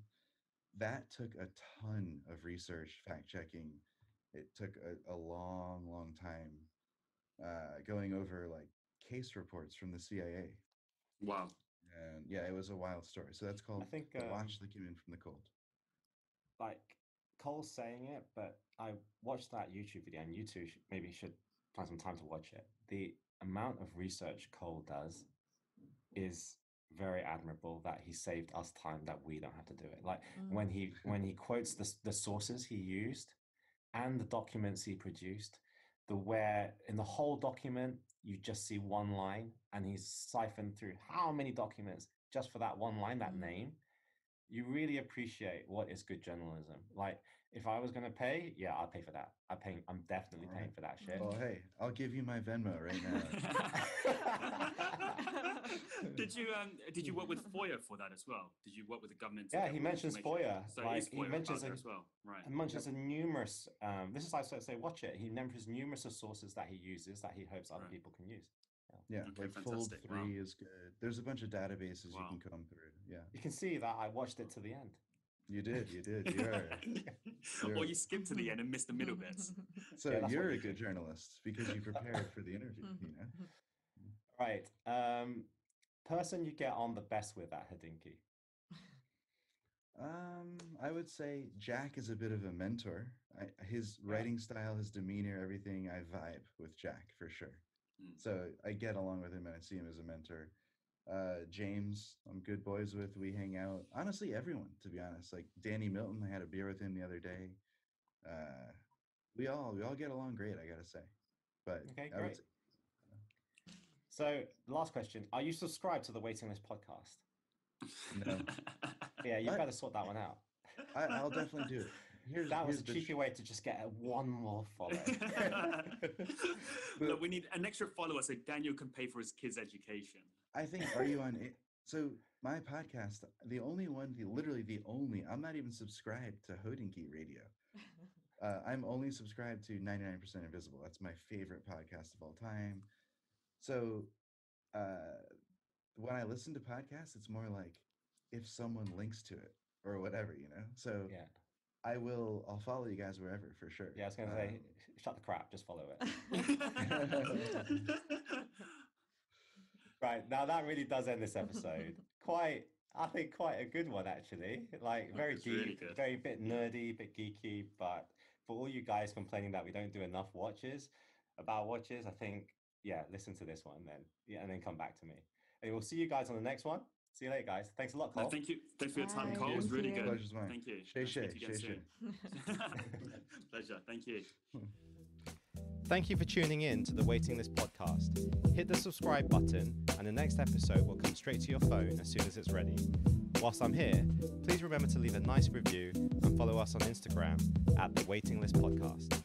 That took a ton of research, fact checking. It took a long, long time going over like case reports from the CIA. Wow. And yeah, it was a wild story. So that's called I think The Watch That Came In From the Cold. Like Cole's saying it, but I watched that YouTube video, and you two maybe should find some time to watch it. The amount of research Cole does is very admirable. That he saved us time that we don't have to do it. Like when he quotes the sources he used and the documents he produced, where in the whole document you just see one line, and he's siphoned through how many documents just for that one line, that name. You really appreciate what is good journalism. Like, if I was going to pay, yeah, I'll pay for that. I'm definitely paying for that shit. Well, hey, I'll give you my Venmo right now. Did you work with FOIA for that as well? Did you work with the government? Yeah, he mentions FOIA. So like, he mentions there as well, right? He mentions a numerous. This is like, so say, watch it. He mentions numerous of sources that he uses that he hopes other people can use. Yeah, okay, like Fold 3 is good. There's a bunch of databases you can comb through. Yeah, you can see that I watched it to the end. You did. Or you skipped to the end and missed the middle bits. So yeah, you're a good journalist because you prepared for the interview. You know. Right. Person you get on the best with at HODINKEE. I would say Jack is a bit of a mentor. His writing style, his demeanor, everything. I vibe with Jack for sure. So I get along with him and I see him as a mentor. James, I'm good boys with. We hang out. Honestly, everyone, to be honest. Like Danny Milton, I had a beer with him the other day. We all get along great, I gotta say. But okay, I would say, so last question: are you subscribed to the Waiting List podcast? No. Yeah, you better sort that one out. I'll definitely do it. That was a cheeky way to just get one more follow. Look, we need an extra follower so Daniel can pay for his kids' education. I think, are you on it? So my podcast, literally the only, I'm not even subscribed to HODINKEE Radio. I'm only subscribed to 99% Invisible. That's my favorite podcast of all time. So when I listen to podcasts, it's more like if someone links to it or whatever, you know. So Yeah. I'll follow you guys wherever for sure. Yeah, I was going to say, shut the crap, just follow it. Right, now that really does end this episode. I think quite a good one actually. Like very It's deep, really good. very bit nerdy, bit geeky. But for all you guys complaining that we don't do enough watches, I think, yeah, listen to this one then. Yeah, and then come back to me. And we'll see you guys on the next one. See you later, guys. Thanks a lot, Cole. No, thank you. Thanks for your time, Bye, Cole. It was thank really you. good. Pleasure's mine. Thank you. Shay Nice to shay, meet you again shay soon. Pleasure. Thank you. Thank you for tuning in to the Waiting List podcast. Hit the subscribe button and the next episode will come straight to your phone as soon as it's ready. Whilst I'm here, please remember to leave a nice review and follow us on Instagram at the Waiting List podcast.